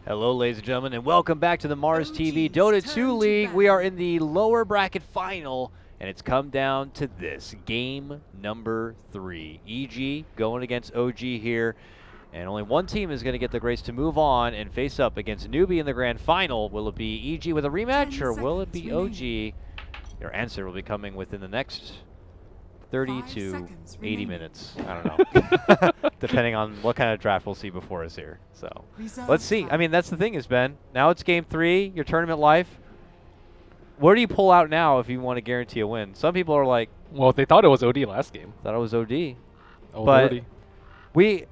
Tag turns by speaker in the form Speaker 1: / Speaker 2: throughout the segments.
Speaker 1: Hello, ladies and gentlemen, and welcome back to the Mars TV Dota 2 League. We are in the lower bracket final, and it's come down to this. Game number 3. EG going against OG here, and only one team is going to get the grace to move on and face up against Newbie in the grand final. Will it be EG with a rematch, or will it be OG? Your answer will be coming within the next 30 to 80 minutes. I don't know. Depending on what kind of draft we'll see before us here. So let's see. I mean, that's the thing is, Ben. Now it's game 3, your tournament life. Where do you pull out now if you want to guarantee a win? Some people are like,
Speaker 2: well, they thought it was OD last game.
Speaker 1: thought it was OD.
Speaker 2: Oh,
Speaker 1: but
Speaker 2: OD.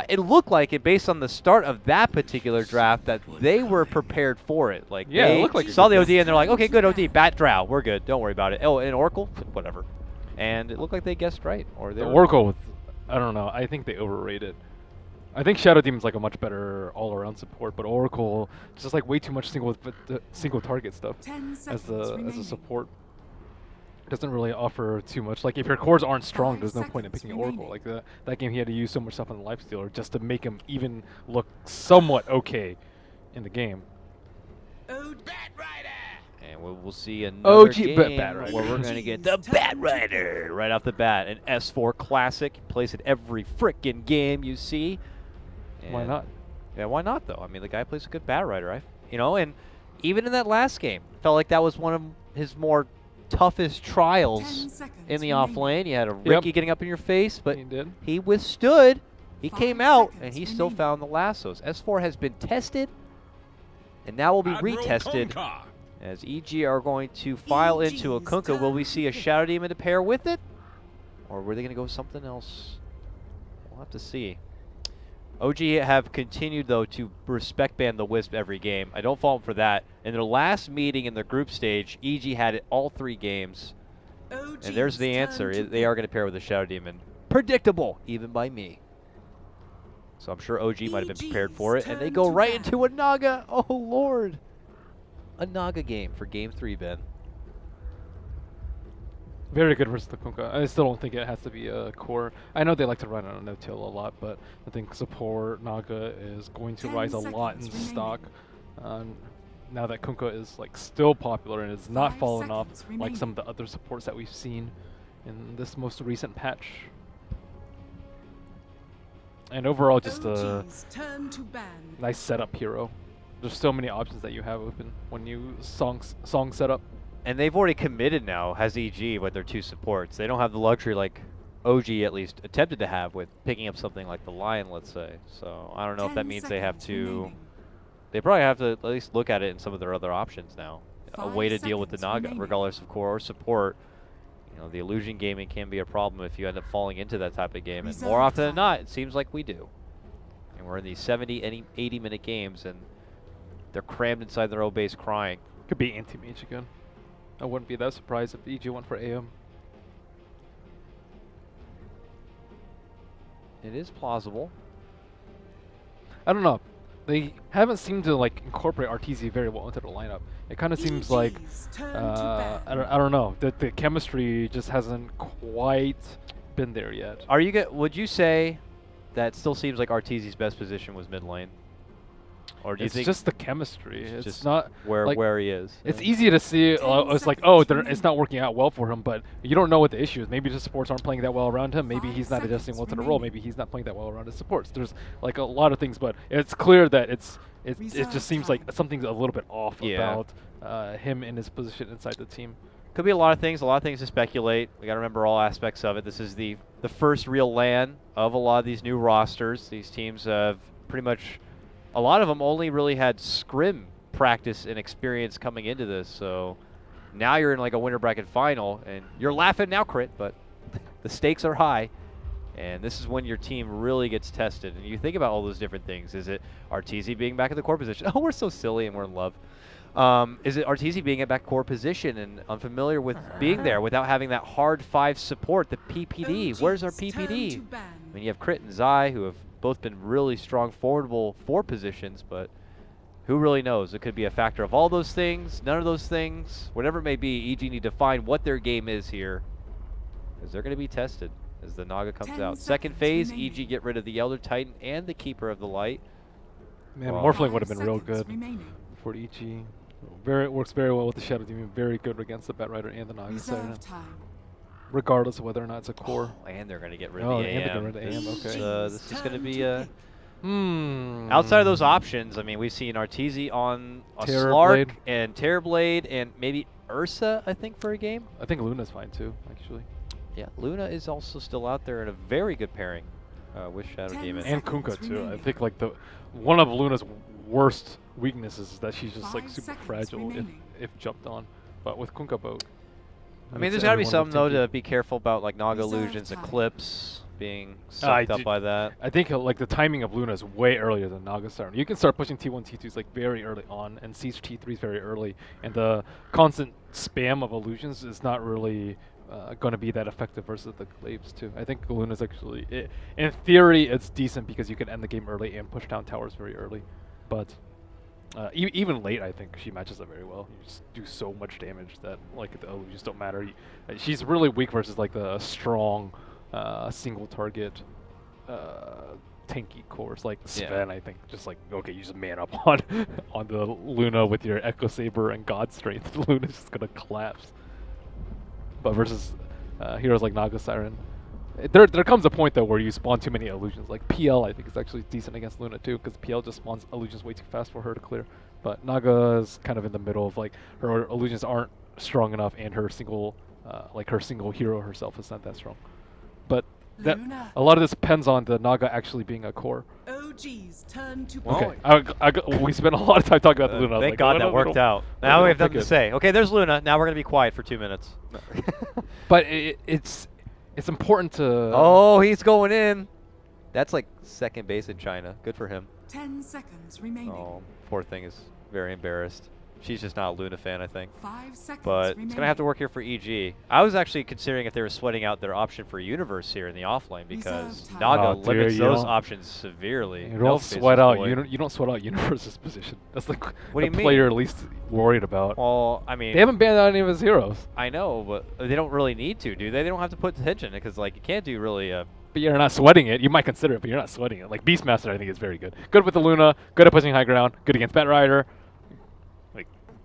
Speaker 1: it looked like it based on the start of that particular draft that they were prepared for it. Like
Speaker 2: Yeah,
Speaker 1: they
Speaker 2: it looked like
Speaker 1: saw the OD and they're like, okay, good OD, bat drow, we're good, don't worry about it. Oh, and Oracle, whatever. And it looked like they guessed right, or they were
Speaker 2: Oracle with, I don't know. I think they overrated. I think Shadow Demon's like a much better all-around support, but Oracle just like way too much single target stuff as a support. Doesn't really offer too much. Like if your cores aren't strong, there's no point in picking Oracle. Like that game, he had to use so much stuff on the Lifestealer just to make him even look somewhat okay in the game.
Speaker 1: And we'll see another game
Speaker 2: Bat Rider.
Speaker 1: where we're going to get the Bat Rider right off the bat. An S4 classic. Plays it every frickin' game you see. And
Speaker 2: Why not?
Speaker 1: Yeah, why not though? I mean, the guy plays a good Bat Rider, and even in that last game, felt like that was one of his more toughest trials in the off lane. You had a Ricky getting up in your face, but he withstood. He came out, and he still found the lassos. S4 has been tested, and now will be retested. As EG are going to file into a Kunkka, will we see a Shadow Demon to pair with it? Or were they going to go with something else? We'll have to see. OG have continued, though, to respect ban the Wisp every game. I don't fault them for that. In their last meeting in the group stage, EG had it all 3 games. And there's the answer. They are going to pair with a Shadow Demon. Predictable, even by me. So I'm sure OG might have been prepared for it. And they go right into a Naga. Oh, Lord. A Naga game for game 3, Ben.
Speaker 2: Very good versus the Kunkka. I still don't think it has to be a core. I know they like to run on a no-till a lot, but I think support Naga is going to rise a lot in stock. Now that Kunkka is like still popular and is not fallen off like some of the other supports that we've seen in this most recent patch. And overall, just a nice setup hero. There's so many options that you have open when you song setup.
Speaker 1: And they've already committed now, has EG, with their 2 supports. They don't have the luxury like OG at least attempted to have with picking up something like the Lion, let's say. So I don't know if that means they have to... They probably have to at least look at it in some of their other options now. A way to deal with the Naga, regardless of core or support. You know, the illusion gaming can be a problem if you end up falling into that type of game. And more often than not, it seems like we do. And we're in these 70 and 80-minute games, and they're crammed inside their own base crying.
Speaker 2: Could be anti-mage again. I wouldn't be that surprised if EG went for AM.
Speaker 1: It is plausible.
Speaker 2: I don't know. They haven't seemed to like incorporate RTZ very well into the lineup. It kind of seems like I don't know. The chemistry just hasn't quite been there yet.
Speaker 1: Would you say that still seems like RTZ's best position was mid lane? Or do you think
Speaker 2: it's just the chemistry? It's
Speaker 1: just
Speaker 2: not
Speaker 1: where he is.
Speaker 2: It's easy to see. It's like, oh, it's not working out well for him, but you don't know what the issue is. Maybe the supports aren't playing that well around him. Maybe he's not adjusting well to the role. Maybe he's not playing that well around his supports. There's like a lot of things, but it's clear that it just seems like something's a little bit off about him in his position inside the team.
Speaker 1: Could be a lot of things to speculate. We got to remember all aspects of it. This is the first real LAN of a lot of these new rosters. These teams have pretty much... A lot of them only really had scrim practice and experience coming into this, so now you're in like a winter bracket final, and you're laughing now, Crit, but the stakes are high, and this is when your team really gets tested. And you think about all those different things. Is it RTZ being back in the core position? Oh, we're so silly and we're in love. Is it RTZ being at back core position and unfamiliar with being there without having that hard 5 support, the PPD? Where's our PPD? I mean, you have Crit and Zai, who have both been really strong forwardable 4 positions, but who really knows? It could be a factor of all those things, none of those things, whatever it may be. EG need to find what their game is here, because they're going to be tested as the Naga comes out. Second phase, EG get rid of the Elder Titan and the Keeper of the Light.
Speaker 2: Man,
Speaker 1: Well,
Speaker 2: Morphling would have been real good for EG. It works very well with the Shadow Demon. Very good against the Bat Rider and the Naga Siren. Regardless of whether or not it's a core.
Speaker 1: Oh, and they're going to get rid of the
Speaker 2: and
Speaker 1: AM.
Speaker 2: they're getting rid of the AM. Okay.
Speaker 1: This is going to be
Speaker 2: Hmm.
Speaker 1: outside of those options. I mean, we've seen Arteezy on a
Speaker 2: Terrorblade.
Speaker 1: Slark and Terrorblade and maybe Ursa, I think, for a game.
Speaker 2: I think Luna's fine too, actually.
Speaker 1: Yeah, Luna is also still out there in a very good pairing with Shadow Demon.
Speaker 2: And Kunkka too. I think like one of Luna's worst weaknesses is that she's just like super fragile if jumped on. But with Kunkka boat,
Speaker 1: I mean, there's got to be something though to be careful about, like Naga Illusions, Eclipse being sucked up by that.
Speaker 2: I think like the timing of Luna is way earlier than Naga Siren. You can start pushing T1, T2s like very early on, and Siege T3s very early, and the constant spam of illusions is not really going to be that effective versus the Glaives too. I think Luna's actually, in theory, it's decent because you can end the game early and push down towers very early, but even late, I think she matches up very well. You just do so much damage that like the illusions don't matter. She's really weak versus like the strong single target tanky cores like Sven. I think just like, okay, you just man up on the Luna with your Echo Saber and God Strength. Luna's just gonna collapse. But versus heroes like Naga Siren, there comes a point though where you spawn too many illusions. Like PL, I think is actually decent against Luna too, because PL just spawns illusions way too fast for her to clear. But Naga's kind of in the middle of like her illusions aren't strong enough, and her single hero herself is not that strong. But a lot of this depends on the Naga actually being a core.
Speaker 3: OG's turn to
Speaker 2: Okay, we spent a lot of time talking about the Luna.
Speaker 1: Thank God that worked out. Now we have nothing to say. Okay, there's Luna. Now we're going to be quiet for 2 minutes.
Speaker 2: But it's important to...
Speaker 1: Oh, he's going in. That's like second base in China. Good for him.
Speaker 3: 10 seconds remaining.
Speaker 1: Oh, poor thing is very embarrassed. She's just not a Luna fan, I think.
Speaker 3: 5 seconds
Speaker 1: but
Speaker 3: remaining.
Speaker 1: It's going to have to work here for EG. I was actually considering if they were sweating out their option for Universe here in the offlane, because Naga limits those options severely.
Speaker 2: You don't sweat out. You don't sweat out Universe's position. That's like the player least worried about.
Speaker 1: Well, I mean,
Speaker 2: they haven't banned out any of his heroes.
Speaker 1: I know, but they don't really need to, do they? They don't have to put attention because like you can't do really a.
Speaker 2: But you're not sweating it. You might consider it, but you're not sweating it. Like Beastmaster, I think is very good. Good with the Luna. Good at pushing high ground. Good against Bat Rider.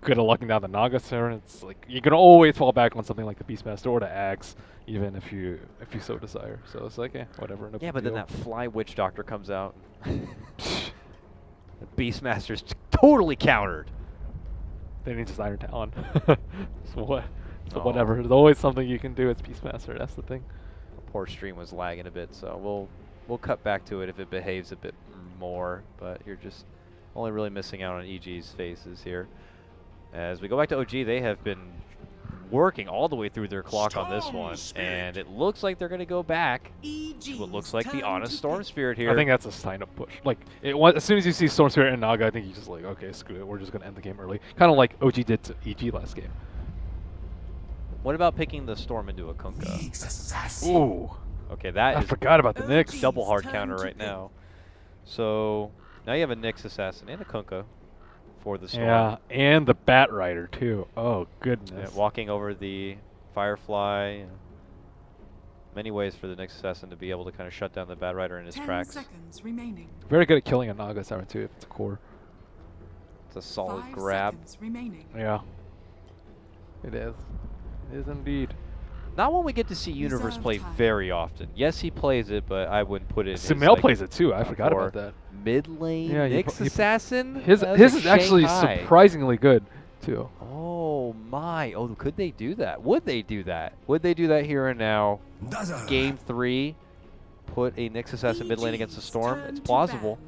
Speaker 2: Good at locking down the Naga Siren. It's like you can always fall back on something like the Beastmaster or the Axe, even if you so desire. So it's like, whatever. No
Speaker 1: yeah, but
Speaker 2: deal.
Speaker 1: then that Fly Witch Doctor comes out. The Beastmaster's totally countered.
Speaker 2: They need just Iron Talon. So whatever. There's always something you can do. It's Beastmaster. That's the thing.
Speaker 1: Poor stream was lagging a bit, so we'll cut back to it if it behaves a bit more. But you're just only really missing out on EG's faces here. As we go back to OG, they have been working all the way through their clock on this one, and it looks like they're going to go back to what looks like the honest Storm Spirit here.
Speaker 2: I think that's a sign of push. Like, as soon as you see Storm Spirit and Naga, I think you're just like, okay, screw it, we're just going to end the game early. Kind of like OG did to EG last game.
Speaker 1: What about picking the Storm into a Kunkka?
Speaker 2: Ooh.
Speaker 1: Okay, that
Speaker 2: I
Speaker 1: is
Speaker 2: forgot about the Nyx.
Speaker 1: Double hard counter right now. So now you have a Nyx Assassin and a Kunkka for the Storm.
Speaker 2: Yeah, and the Bat Rider too. Oh, goodness.
Speaker 1: Yeah, walking over the Firefly. Many ways for the Nyx Assassin to be able to kind of shut down the Bat Rider in his
Speaker 3: 10
Speaker 1: tracks.
Speaker 3: seconds remaining.
Speaker 2: Very good at killing a Naga Siren too if it's a core.
Speaker 1: It's a solid
Speaker 3: 5
Speaker 1: grab.
Speaker 3: seconds remaining.
Speaker 2: Yeah. It is. It is indeed.
Speaker 1: Not one we get to see Universe play very often. Yes, he plays it, but I wouldn't put it in
Speaker 2: Sumail plays it too. I forgot about that.
Speaker 1: Mid lane Nyx Assassin?
Speaker 2: His is actually surprisingly good too.
Speaker 1: Oh my. Oh, could they do that? Would they do that? Would they do that here and now? Game 3, put a Nyx Assassin mid lane against the Storm? It's plausible.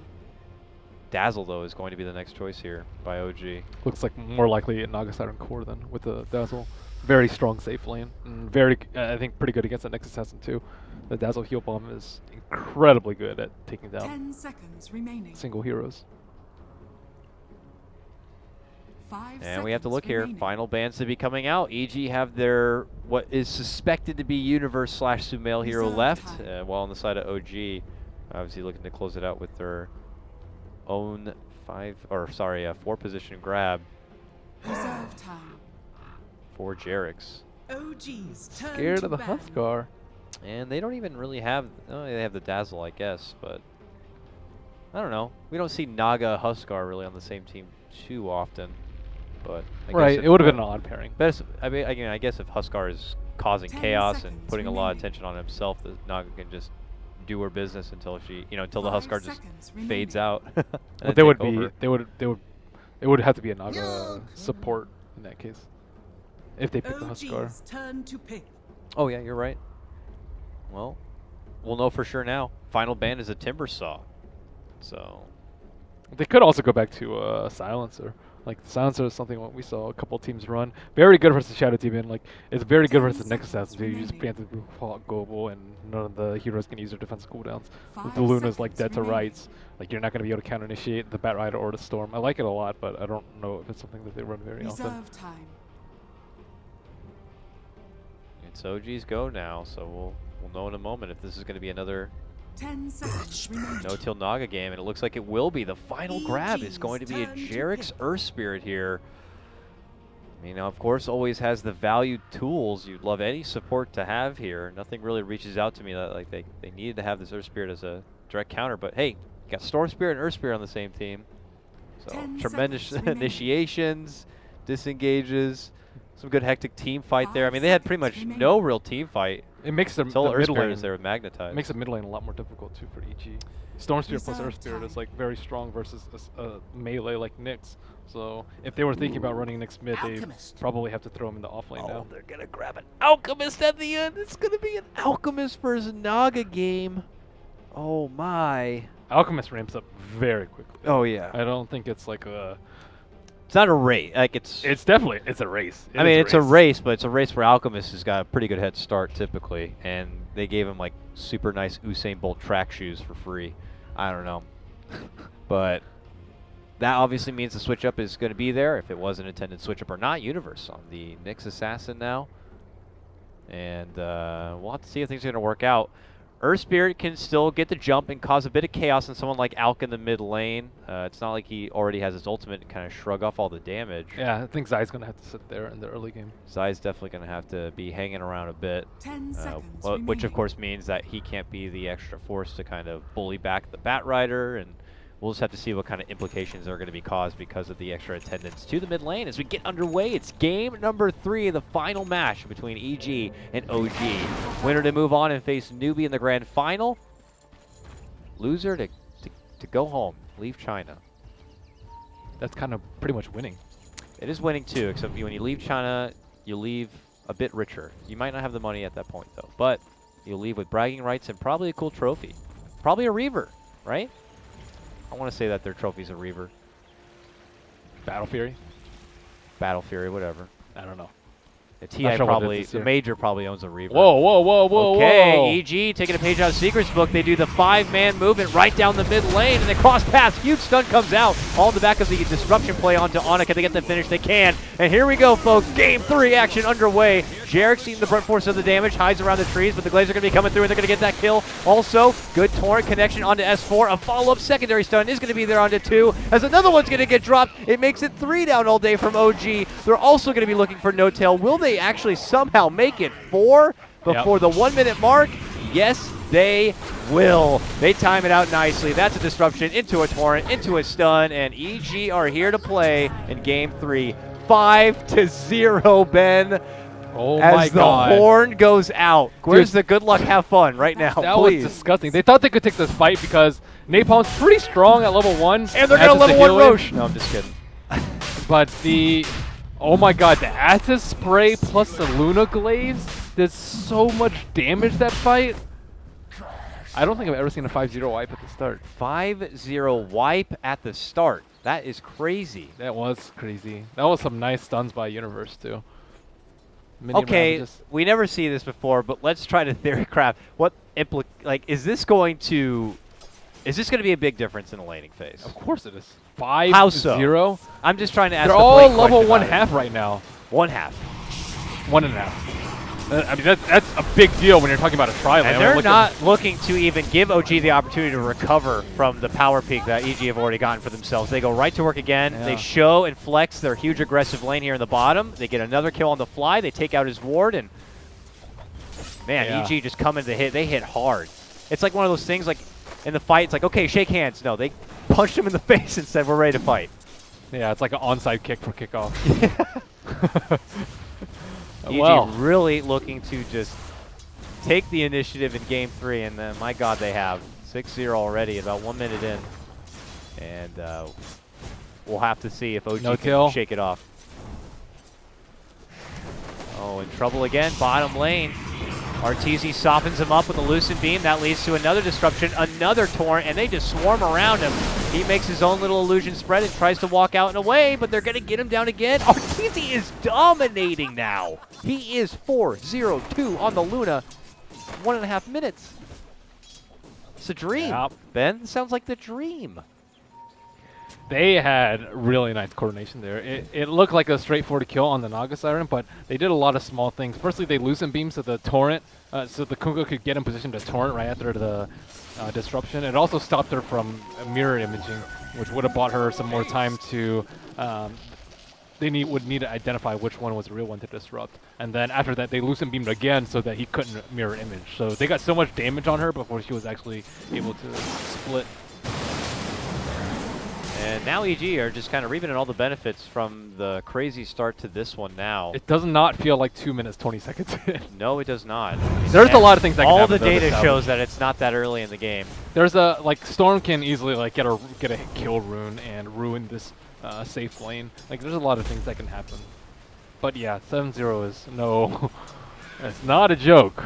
Speaker 1: Dazzle, though, is going to be the next choice here by OG.
Speaker 2: Looks like more likely a Naga Siren core than with the Dazzle. Very strong safe lane. Very, I think, pretty good against the Nyx Assassin too. The Dazzle heal bomb is incredibly good at taking down
Speaker 3: 10 seconds remaining.
Speaker 2: single heroes.
Speaker 3: 5
Speaker 1: and we have to look
Speaker 3: remaining.
Speaker 1: here. Final bans to be coming out. EG have their what is suspected to be Universe / Sumail hero left, while on the side of OG, obviously looking to close it out with their own 4 position grab.
Speaker 3: Reserve time.
Speaker 1: For Jerix.
Speaker 3: OG's turn
Speaker 2: Scared
Speaker 3: to
Speaker 2: of the
Speaker 3: ban.
Speaker 2: Huskar.
Speaker 1: And they don't even really have, they have the Dazzle, I guess, but I don't know. We don't see Naga Huskar really on the same team too often, but I
Speaker 2: Right,
Speaker 1: guess
Speaker 2: it would have been an odd pairing.
Speaker 1: best. I mean, again, I guess if Huskar is causing
Speaker 3: 10
Speaker 1: chaos and
Speaker 3: seconds
Speaker 1: putting a lot of
Speaker 3: remaining.
Speaker 1: attention on himself, that Naga can just do her business until she, until the
Speaker 3: 5
Speaker 1: Huskar just
Speaker 3: seconds
Speaker 1: fades
Speaker 3: remaining.
Speaker 1: out. and
Speaker 2: But
Speaker 1: then
Speaker 2: they would
Speaker 1: take
Speaker 2: be,
Speaker 1: over.
Speaker 2: it would have to be a Naga support in that case. If they pick the Huskar.
Speaker 3: OG's turn to pick.
Speaker 1: Oh yeah, you're right. Well, we'll know for sure now. Final ban is a Timber Saw, so.
Speaker 2: They could also go back to Silencer. Like, Silencer is something what we saw a couple teams run. Very good versus Shadow Team, and like, it's very good
Speaker 3: 10
Speaker 2: versus Next Assassin too. You just
Speaker 3: remaining.
Speaker 2: preemptive global, and none of the heroes can use their defense cooldowns. With
Speaker 3: 5
Speaker 2: the Luna's like
Speaker 3: seconds
Speaker 2: dead to
Speaker 3: remaining.
Speaker 2: rights. Like, you're not going to be able to counter initiate the Bat Rider or the Storm. I like it a lot, but I don't know if it's something that they run very often.
Speaker 3: Reserve time.
Speaker 1: It's OG's go now, so we'll know in a moment if this is going to be another
Speaker 3: 10 seconds remaining.
Speaker 1: no-till Naga game, and it looks like it will be. The final grab is
Speaker 3: EG's
Speaker 1: going to be a
Speaker 3: turn to
Speaker 1: Jarek's
Speaker 3: pick.
Speaker 1: Earth Spirit here. Of course, always has the valued tools you'd love any support to have here. Nothing really reaches out to me that like they needed to have this Earth Spirit as a direct counter, but hey, you got Storm Spirit and Earth Spirit on the same team. So
Speaker 3: 10
Speaker 1: tremendous
Speaker 3: seconds remaining.
Speaker 1: initiations, disengages, some good hectic team fight there. I
Speaker 3: 5
Speaker 1: mean, they had pretty much
Speaker 3: seconds
Speaker 1: no
Speaker 3: remaining.
Speaker 1: real team fight
Speaker 2: It makes the
Speaker 1: until Earth
Speaker 2: middle
Speaker 1: Spirit
Speaker 2: lane.
Speaker 1: was there with Magnetize.
Speaker 2: It makes the mid lane a lot more difficult too for EG. Storm Spirit plus
Speaker 3: Reserve
Speaker 2: Earth Spirit is
Speaker 3: time.
Speaker 2: like very strong versus a melee like Nyx. So if they were thinking about running Nyx mid, they
Speaker 4: Alchemist.
Speaker 2: probably have to throw him in the off lane now.
Speaker 1: They're gonna grab an Alchemist at the end. It's gonna be an Alchemist versus Naga game. Oh my.
Speaker 2: Alchemist ramps up very quickly.
Speaker 1: Oh yeah.
Speaker 2: I don't think it's like a.
Speaker 1: It's not a race. Like it's
Speaker 2: Definitely it's a race.
Speaker 1: I mean, it's a race, but it's a race where Alchemist has got a pretty good head start typically, and they gave him like super nice Usain Bolt track shoes for free. I don't know, but that obviously means the switch up is going to be there. If it was an intended switch up or not, Universe on the Nyx Assassin now, and we'll have to see if things are going to work out. Earth Spirit can still get the jump and cause a bit of chaos on someone like Alk in the mid lane. It's not like he already has his ultimate and kind of shrug off all the damage.
Speaker 2: Yeah, I think Zai's gonna have to sit there in the early game.
Speaker 1: Zai's definitely going to have to be hanging around a bit.
Speaker 3: 10 seconds
Speaker 1: Which of
Speaker 3: remaining.
Speaker 1: course means that he can't be the extra force to kind of bully back the Bat Rider, and we'll just have to see what kind of implications are going to be caused because of the extra attendance to the mid lane as we get underway. It's game number 3, the final match between EG and OG. Winner to move on and face newbie in the grand final. Loser to go home, leave China.
Speaker 2: That's kind of pretty much winning.
Speaker 1: It is winning too, except when you leave China, you leave a bit richer. You might not have the money at that point though, but you'll leave with bragging rights and probably a cool trophy. Probably a Reaver, right? I want to say that their trophy's a Reaver.
Speaker 2: Battle Fury?
Speaker 1: Battle Fury, whatever.
Speaker 2: I don't know.
Speaker 1: The
Speaker 2: Not
Speaker 1: TI
Speaker 2: sure what it
Speaker 1: probably,
Speaker 2: is this
Speaker 1: the
Speaker 2: year.
Speaker 1: Major probably owns a Reaver.
Speaker 2: Whoa, whoa, whoa, whoa,
Speaker 1: Okay,
Speaker 2: whoa.
Speaker 1: EG taking a page out of Secret's book. They do the 5-man movement right down the mid lane, and they cross paths. Huge stun comes out. All in the back of the disruption play onto Ana. Can they get the finish? They can. And here we go, folks. Game 3 action underway. Jarek seeing the brunt force of the damage, hides around the trees, but the Glaives are going to be coming through, and they're going to get that kill. Also, good torrent connection onto S4. A follow-up secondary stun is going to be there onto 2, as another one's going to get dropped. It makes it 3 down all day from OG. They're also going to be looking for No Tail. Will they actually somehow make it 4 before the 1 minute mark? Yes, they will. They time it out nicely. That's a disruption into a torrent, into a stun, and EG are here to play in game 3. 5-0, Ben.
Speaker 2: Oh my
Speaker 1: As the
Speaker 2: god.
Speaker 1: horn goes out. Where's
Speaker 2: Dude,
Speaker 1: the good luck, have fun right now,
Speaker 2: That
Speaker 1: please.
Speaker 2: was disgusting. They thought they could take this fight because Napalm's pretty strong at level 1.
Speaker 1: And they're going to level 1 Roche. No, I'm just kidding.
Speaker 2: But the, oh my god, the acid spray plus the Luna Glaives did so much damage that fight. I don't think I've ever seen a 5-0 wipe at the start.
Speaker 1: 5-0 wipe at the start. That is crazy.
Speaker 2: That was crazy. That was some nice stuns by Universe too. Minion
Speaker 1: Okay,
Speaker 2: ravages.
Speaker 1: we never see this before, but let's try to theory craft. What is this going to be a big difference in the laning phase?
Speaker 2: Of course it is. 5-0.
Speaker 1: How so? I'm just trying to ask
Speaker 2: They're
Speaker 1: the
Speaker 2: all
Speaker 1: Blake
Speaker 2: level
Speaker 1: question about
Speaker 2: 1/2 right now.
Speaker 1: it. 1/2.
Speaker 2: 1.5. I mean, that's a big deal when you're talking about a tri-lane.
Speaker 1: And they're not looking to even give OG the opportunity to recover from the power peak that EG have already gotten for themselves. They go right to work again.
Speaker 2: Yeah.
Speaker 1: They show and flex their huge aggressive lane here in the bottom. They get another kill on the fly. They take out his ward, and man,
Speaker 2: Yeah.
Speaker 1: EG just coming to hit. They hit hard. It's like one of those things like in the fight, it's like, okay, shake hands. No, they punched him in the face and said, we're ready to fight.
Speaker 2: Yeah, it's like an onside kick for kickoff.
Speaker 1: EG really looking to just take the initiative in game 3, and my God, they have 6-0 already, about 1 minute in, and we'll have to see if OG can shake it off. Oh, in trouble again, bottom lane. RTZ softens him up with a loosened beam. That leads to another disruption, another torrent, and they just swarm around him. He makes his own little illusion spread and tries to walk out and away, but they're going to get him down again. RTZ is dominating now. He is 4-0-2 on the Luna. 1.5 minutes. It's a dream. Yep. Ben, sounds like the dream.
Speaker 2: They had really nice coordination there. It looked like a straightforward kill on the Naga Siren, but they did a lot of small things. Firstly, they loosened beams so the torrent, so the Kunkka could get in position to torrent right after the disruption. It also stopped her from mirror imaging, which would have bought her some more time to. They would need to identify which one was the real one to disrupt. And then after that, they loosened beamed again so that he couldn't mirror image. So they got so much damage on her before she was actually able to split.
Speaker 1: And now EG are just kind of reaping all the benefits from the crazy start to this one now.
Speaker 2: It does not feel like 2 minutes, 20 seconds in.
Speaker 1: No, it does not.
Speaker 2: There's a lot of things that can happen.
Speaker 1: All the data shows that it's not that early in the game.
Speaker 2: There's a, like, Storm can easily, like, get a kill rune and ruin this safe lane. Like, there's a lot of things that can happen. But yeah, 7-0 is no, it's not a joke.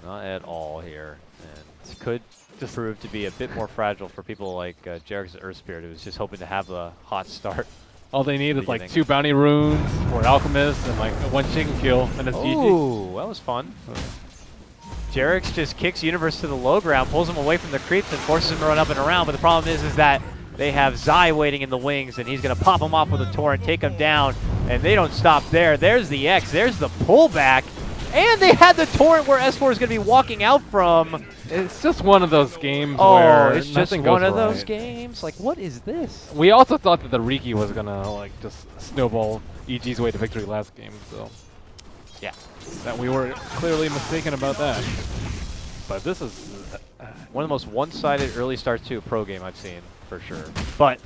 Speaker 1: Not at all here. And it could just prove to be a bit more fragile for people like Jarek's Earth Spirit, who was just hoping to have a hot start.
Speaker 2: All they need is like 2 bounty runes for Alchemist and like 1 chicken kill, and it's GG.
Speaker 1: Ooh, that was fun. Jarek's just kicks Universe to the low ground, pulls him away from the creeps, and forces him to run up and around. But the problem is that they have Zai waiting in the wings, and he's going to pop him off with a torrent, take him down, and they don't stop there. There's the X, there's the pullback, and they had the torrent where S4 is going to be walking out from.
Speaker 2: It's just one of those games where
Speaker 1: it's just one of those games. Like, what is this?
Speaker 2: We also thought that the Riki was gonna like just snowball EG's way to victory last game, so
Speaker 1: yeah,
Speaker 2: that we were clearly mistaken about that. But this is
Speaker 1: one of the most one-sided early starts to a pro game I've seen for sure. But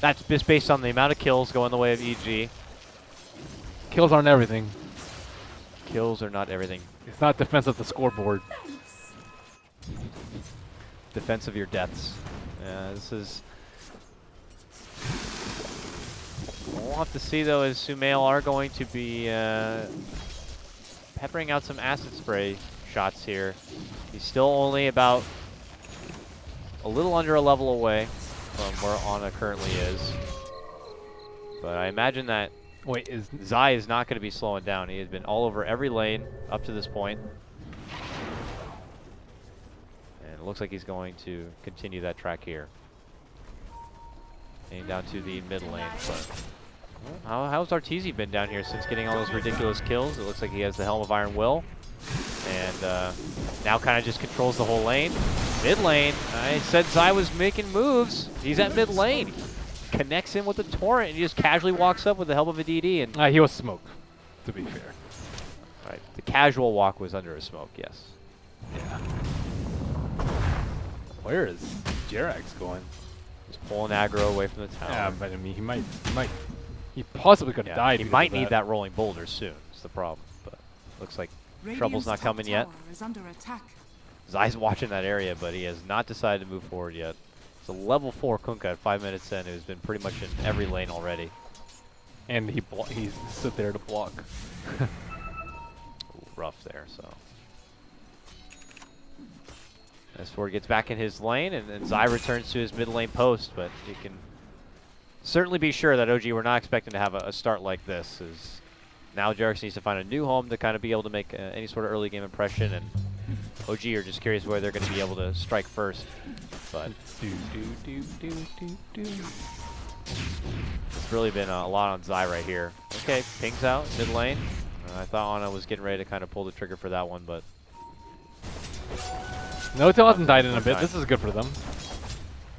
Speaker 1: that's just based on the amount of kills going the way of EG.
Speaker 2: Kills aren't everything.
Speaker 1: Kills are not everything.
Speaker 2: It's not defense of the scoreboard.
Speaker 1: Defense of your deaths. Yeah, this is... We'll have to see, though, as Sumail are going to be peppering out some acid spray shots here. He's still only about a little under a level away from where Ana currently is. But I imagine that Zai is not going to be slowing down. He has been all over every lane up to this point. It looks like he's going to continue that track here. Getting down to the mid lane. But how's Arteezy been down here since getting all those ridiculous kills? It looks like he has the Helm of Iron Will. And now kind of just controls the whole lane. Mid lane, I said Zai was making moves. He's at mid lane. Connects him with the torrent and he just casually walks up with the help of a DD. And
Speaker 2: he was smoked, to be fair.
Speaker 1: Right, the casual walk was under a smoke, yes.
Speaker 2: Yeah. Where is Jerax going?
Speaker 1: He's pulling aggro away from the tower.
Speaker 2: Yeah, but I mean, he possibly could have died.
Speaker 1: He might need that rolling boulder soon. Is the problem, but looks like trouble's not coming yet. Zai's watching that area, but he has not decided to move forward yet. It's a level 4 Kunkka at 5 minutes in, who's been pretty much in every lane already.
Speaker 2: And he's stood there to block.
Speaker 1: Ooh, rough there, so. S4 gets back in his lane, and Zai returns to his mid lane post, but you can certainly be sure that OG were not expecting to have a start like this. As now Jarex needs to find a new home to kind of be able to make any sort of early game impression, and OG are just curious where they're going to be able to strike first. But it's really been a lot on Zai right here. Okay, pings out, mid lane. I thought Ana was getting ready to kind of pull the trigger for that one, but...
Speaker 2: No-Tail hasn't died in a bit. This is good for them.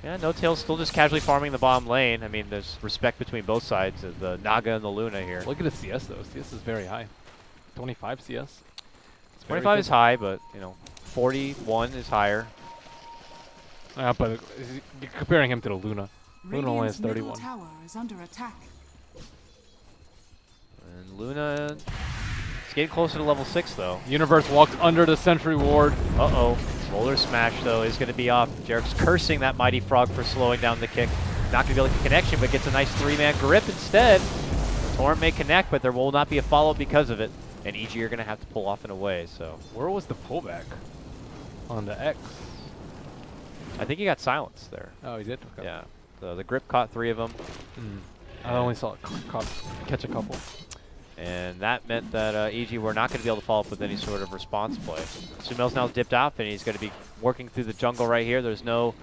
Speaker 1: Yeah, No-Tail's still just casually farming the bottom lane. I mean, there's respect between both sides, the Naga and the Luna here.
Speaker 2: Look at his CS, though. CS is very high. 25 CS.
Speaker 1: 25 is high, but, you know, 41 is higher.
Speaker 2: But you're comparing him to the Luna. Luna only has
Speaker 3: Radiant's middle
Speaker 2: 31.
Speaker 3: tower is under attack.
Speaker 1: And Luna is getting closer to level 6, though.
Speaker 2: Universe walked under the Sentry Ward.
Speaker 1: Uh-oh. Roller Smash, though, is going to be off. Jarek's cursing that Mighty Frog for slowing down the kick. Not going to be able to get connection, but gets a nice 3-man grip instead. Torrent may connect, but there will not be a follow because of it. And EG are going to have to pull off and away, so.
Speaker 2: Where was the pullback? On the X.
Speaker 1: I think he got silenced there.
Speaker 2: Oh, he did? Okay.
Speaker 1: Yeah. So the grip caught 3 of them.
Speaker 2: I only saw it catch a couple.
Speaker 1: And that meant that EG were not going to be able to follow up with any sort of response play. Sumail's now dipped off, and he's going to be working through the jungle right here. There's no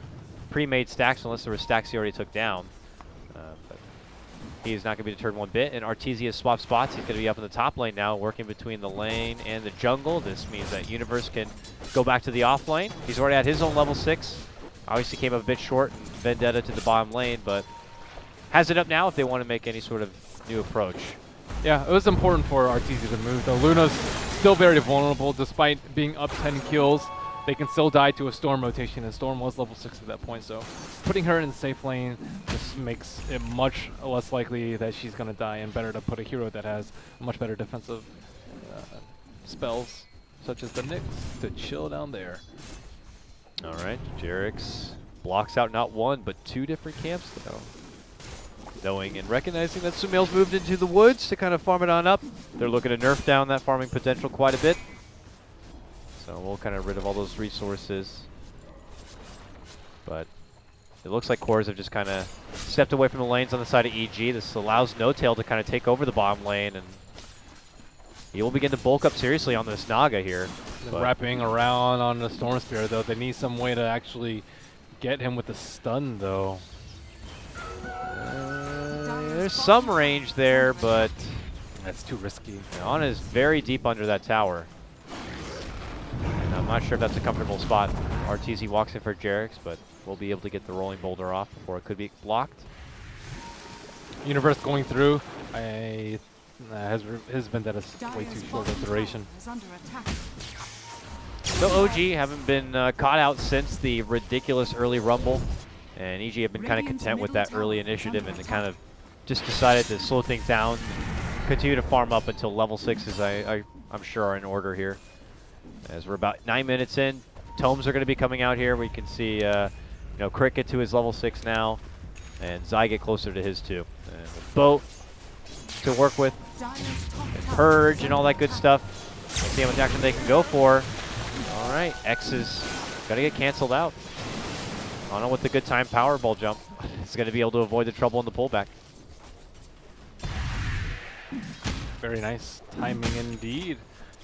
Speaker 1: pre-made stacks unless there were stacks he already took down. But he's not going to be deterred one bit. And Arteezy has swapped spots. He's going to be up in the top lane now, working between the lane and the jungle. This means that Universe can go back to the off lane. He's already at his own level 6. Obviously came up a bit short, and Vendetta to the bottom lane, but has it up now if they want to make any sort of new approach.
Speaker 2: Yeah, it was important for Arteezy to move. The Luna's still very vulnerable despite being up 10 kills. They can still die to a Storm rotation, and Storm was level 6 at that point, so putting her in the safe lane just makes it much less likely that she's going to die, and better to put a hero that has much better defensive spells, such as the Nyx, to chill down there.
Speaker 1: All right, Jarek's blocks out not one, but 2 different camps now. Knowing and recognizing that Sumail's moved into the woods to kind of farm it on up. They're looking to nerf down that farming potential quite a bit. So we'll kind of rid of all those resources. But it looks like cores have just kind of stepped away from the lanes on the side of EG. This allows No-Tail to kind of take over the bottom lane, and he will begin to bulk up seriously on this Naga here.
Speaker 2: Wrapping around on the Storm Spirit, though. They need some way to actually get him with the stun, though.
Speaker 1: There's some range there, but
Speaker 2: that's too risky.
Speaker 1: Ana is very deep under that tower. And I'm not sure if that's a comfortable spot. Arteezy walks in for Jarek's, but we'll be able to get the rolling boulder off before it could be blocked.
Speaker 2: Universe going through. His Vendetta's way too short of duration.
Speaker 1: So OG haven't been caught out since the ridiculous early rumble. And EG have been kind of content with that early initiative and kind of just decided to slow things down, continue to farm up until level 6s I'm sure are in order here. As we're about 9 minutes in, tomes are going to be coming out here. We can see Crick get to his level 6 now, and Zai get closer to his 2. And with Boat to work with, and Purge and all that good stuff. Let's see how much action they can go for. All right, X is going to get canceled out. Ana with the good time Powerball jump. It's going to be able to avoid the trouble in the pullback.
Speaker 2: Very nice timing indeed.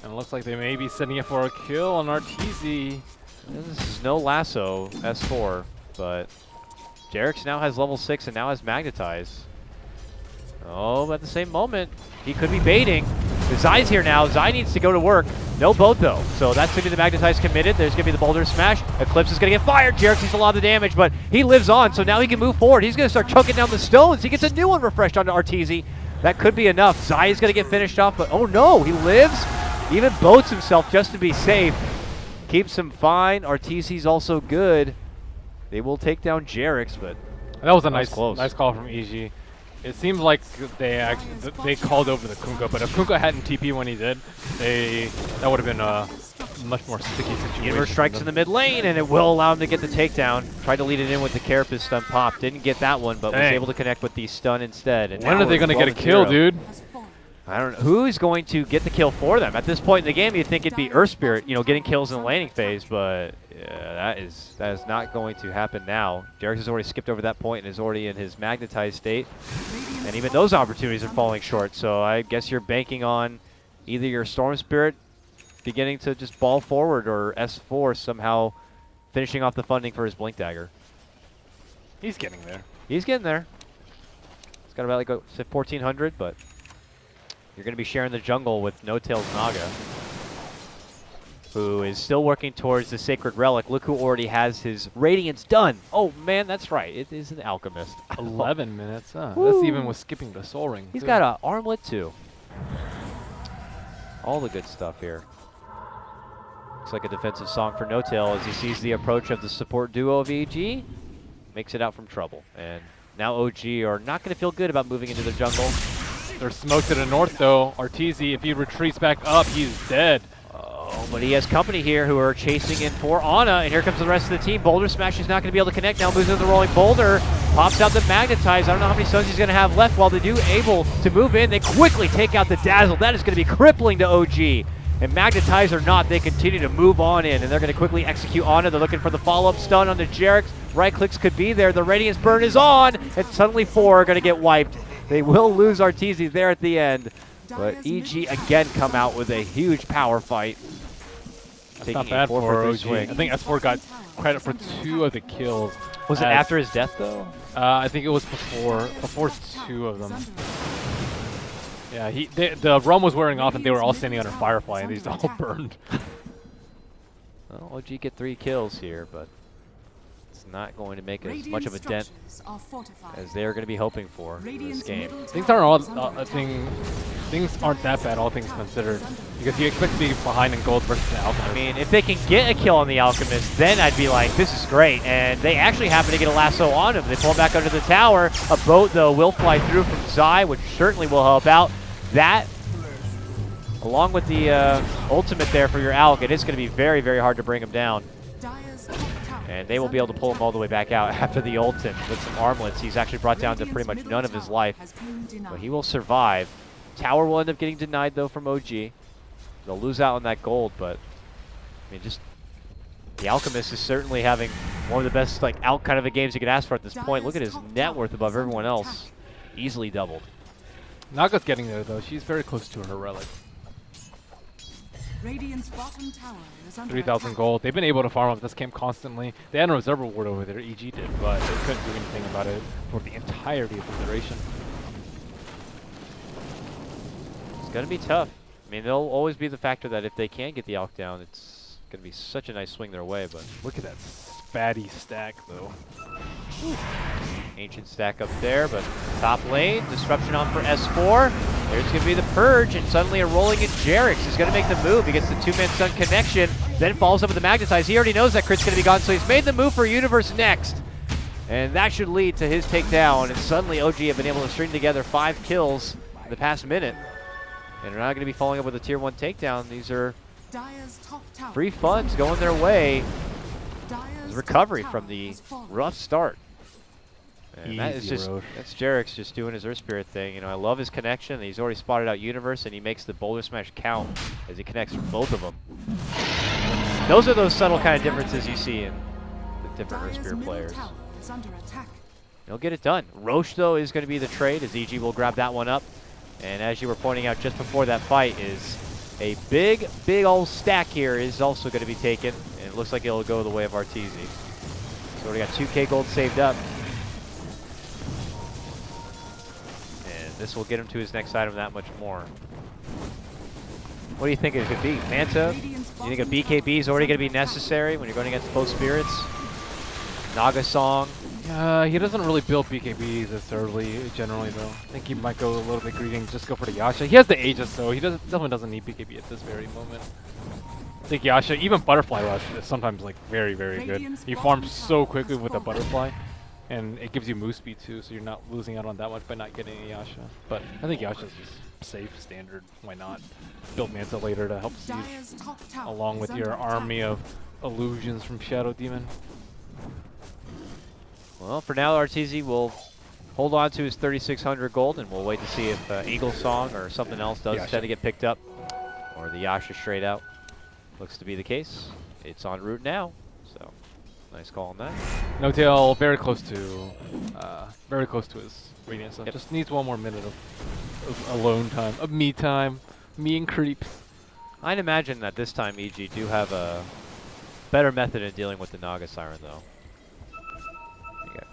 Speaker 2: And it looks like they may be setting it for a kill on Arteezy.
Speaker 1: This is no lasso, S4, but Jarek's now has level 6 and now has Magnetize. Oh, but at the same moment, he could be baiting. The Zai's here now. Zai needs to go to work. No boat, though. So that's going to be the Magnetize committed. There's going to be the Boulder Smash. Eclipse is going to get fired. Jarek sees a lot of the damage, but he lives on, so now he can move forward. He's going to start choking down the stones. He gets a new one refreshed onto Arteezy. That could be enough. Zai is going to get finished off, but oh no, he lives. He even boats himself just to be safe. Keeps him fine. Arteezy's also good. They will take down Jarek's, but
Speaker 2: that was a nice call from EG. It seems like they called over the Kunkka, but if Kunkka hadn't TP when he did, that would have been a much more sticky situation.
Speaker 1: Universe strikes in the mid lane, and it will allow him to get the takedown. Tried to lead it in with the Carapace stun pop. Didn't get that one, but was able to connect with the stun instead. And
Speaker 2: when are they going to get a kill, dude?
Speaker 1: I don't know. Who's going to get the kill for them? At this point in the game, you'd think it'd be Earth Spirit, getting kills in the laning phase, but yeah, that is not going to happen now. Jarek has already skipped over that point and is already in his magnetized state. And even those opportunities are falling short, so I guess you're banking on either your Storm Spirit beginning to just ball forward or S4 somehow finishing off the funding for his Blink Dagger.
Speaker 2: He's getting there.
Speaker 1: He's getting there. He's got about like 1,400, but you're going to be sharing the jungle with No-Tail's Naga, who is still working towards the Sacred Relic. Look who already has his Radiance done. Oh, man, that's right. It is an Alchemist.
Speaker 2: 11 minutes, huh? Woo. That's even with skipping the Soul Ring.
Speaker 1: He's got an armlet, too. All the good stuff here. Looks like a defensive song for No Tail as he sees the approach of the support duo of EG. Makes it out from trouble. And now OG are not going to feel good about moving into the jungle.
Speaker 2: There's smoke to the north, though. Arteezy, if he retreats back up, he's dead.
Speaker 1: Oh, but he has company here who are chasing in for Ana, and here comes the rest of the team. Boulder Smash is not going to be able to connect. Now moves into the rolling boulder. Pops out the Magnetize. I don't know how many stuns he's going to have left. While they do able to move in, they quickly take out the Dazzle. That is going to be crippling to OG. And Magnetize or not, they continue to move on in, and they're going to quickly execute Ana. They're looking for the follow-up stun on the Jerix. Right clicks could be there. The Radiance Burn is on, and suddenly 4 are going to get wiped. They will lose Arteezy there at the end, but EG again come out with a huge power fight.
Speaker 2: That's not bad for OG. I think S4 got credit for 2 of the kills.
Speaker 1: Was it after his death, though?
Speaker 2: I think it was before 2 of them. Yeah, the rum was wearing off, and they were all standing under Firefly, and these all burned.
Speaker 1: Well, OG get 3 kills here, but it's not going to make as much of a dent as they're going to be hoping for in this game.
Speaker 2: Things aren't that bad, all things considered, because you expect to be behind in gold versus the Alchemist.
Speaker 1: I mean, if they can get a kill on the Alchemist, then I'd be like, this is great. And they actually happen to get a lasso on him. They pull him back under the tower. A boat, though, will fly through from Zai, which certainly will help out. That, along with the ultimate there for your Alc, it is going to be very, very hard to bring him down. And they will be able to pull him all the way back out after the ultimate with some armlets. He's actually brought down to pretty much none of his life, but he will survive. Tower will end up getting denied, though, from OG. They'll lose out on that gold, but I mean, just the Alchemist is certainly having one of the best out kind of games you could ask for at this point. Look at his net worth above everyone else, easily doubled.
Speaker 2: Naga's getting there, though. She's very close to her relic. 3,000 gold. They've been able to farm up this camp constantly. They had a reserve reward over there, EG did, but they couldn't do anything about it for the entirety of the duration.
Speaker 1: It's going to be tough. I mean, there'll always be the factor that if they can get the Alc down, it's going to be such a nice swing their way, but
Speaker 2: look at that fatty stack, though.
Speaker 1: Whew. Ancient stack up there, but top lane, disruption on for S4. There's going to be the Purge, and suddenly a rolling in Jerix is going to make the move. He gets the 2-man stun connection, then follows up with the Magnetize. He already knows that crit's going to be gone, so he's made the move for Universe next. And that should lead to his takedown, and suddenly OG have been able to string together 5 kills in the past minute. And they're not going to be following up with a tier 1 takedown. These are free funds going their way. Recovery from the rough start. And that is just, that's Jerix just doing his Earth Spirit thing. You know, I love his connection. He's already spotted out Universe, and he makes the Boulder Smash count as he connects both of them. Those are those subtle kind of differences you see in the different Earth Spirit players. He'll get it done. Roche, though, is going to be the trade, as EG will grab that one up. And as you were pointing out just before that fight, is a big old stack here is also going to be taken. And it looks like it'll go the way of Arteezy. So we got 2K gold saved up. And this will get him to his next item that much more. What do you think it could be? Manta? Do you think a BKB is already going to be necessary when you're going against both spirits? Naga Song?
Speaker 2: He doesn't really build BKBs this early, generally, though. I think he might go a little bit greedy and just go for the Yasha. He has the Aegis, so he definitely doesn't need BKB at this very moment. I think Yasha, even Butterfly Rush is sometimes very good. You farm so quickly with a Butterfly, and it gives you move speed too, so you're not losing out on that much by not getting a Yasha. But I think Yasha's just safe, standard. Why not? Build Manta later to help siege, along with your army of illusions from Shadow Demon.
Speaker 1: Well, for now, Arteezy will hold on to his 3,600 gold, and we'll wait to see if Eagle Song or something else does tend to get picked up, or the Yasha straight out. Looks to be the case. It's en route now, so nice call on that.
Speaker 2: No Tail very close to his Radiance. So just needs one more minute of alone time, of me time, me and creeps.
Speaker 1: I'd imagine that this time EG do have a better method in dealing with the Naga Siren, though.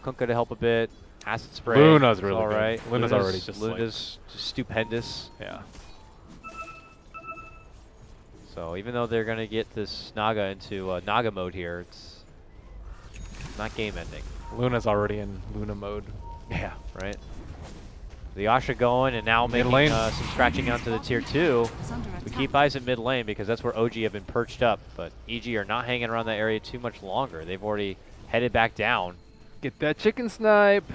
Speaker 1: Kunkka to help a bit. Acid Spray.
Speaker 2: Luna's really
Speaker 1: all right.
Speaker 2: good. Luna's already just
Speaker 1: Luna's just stupendous.
Speaker 2: Yeah.
Speaker 1: So even though they're going to get this Naga into Naga mode here, it's not game ending.
Speaker 2: Luna's already in Luna mode.
Speaker 1: Yeah, right. The Asha going and now
Speaker 2: Mid
Speaker 1: making
Speaker 2: lane.
Speaker 1: some scratching onto the tier 2.
Speaker 3: Is under
Speaker 1: We
Speaker 3: attack.
Speaker 1: keep eyes in mid lane because that's where OG have been perched up, but EG are not hanging around that area too much longer. They've already headed back down.
Speaker 2: Get that chicken snipe.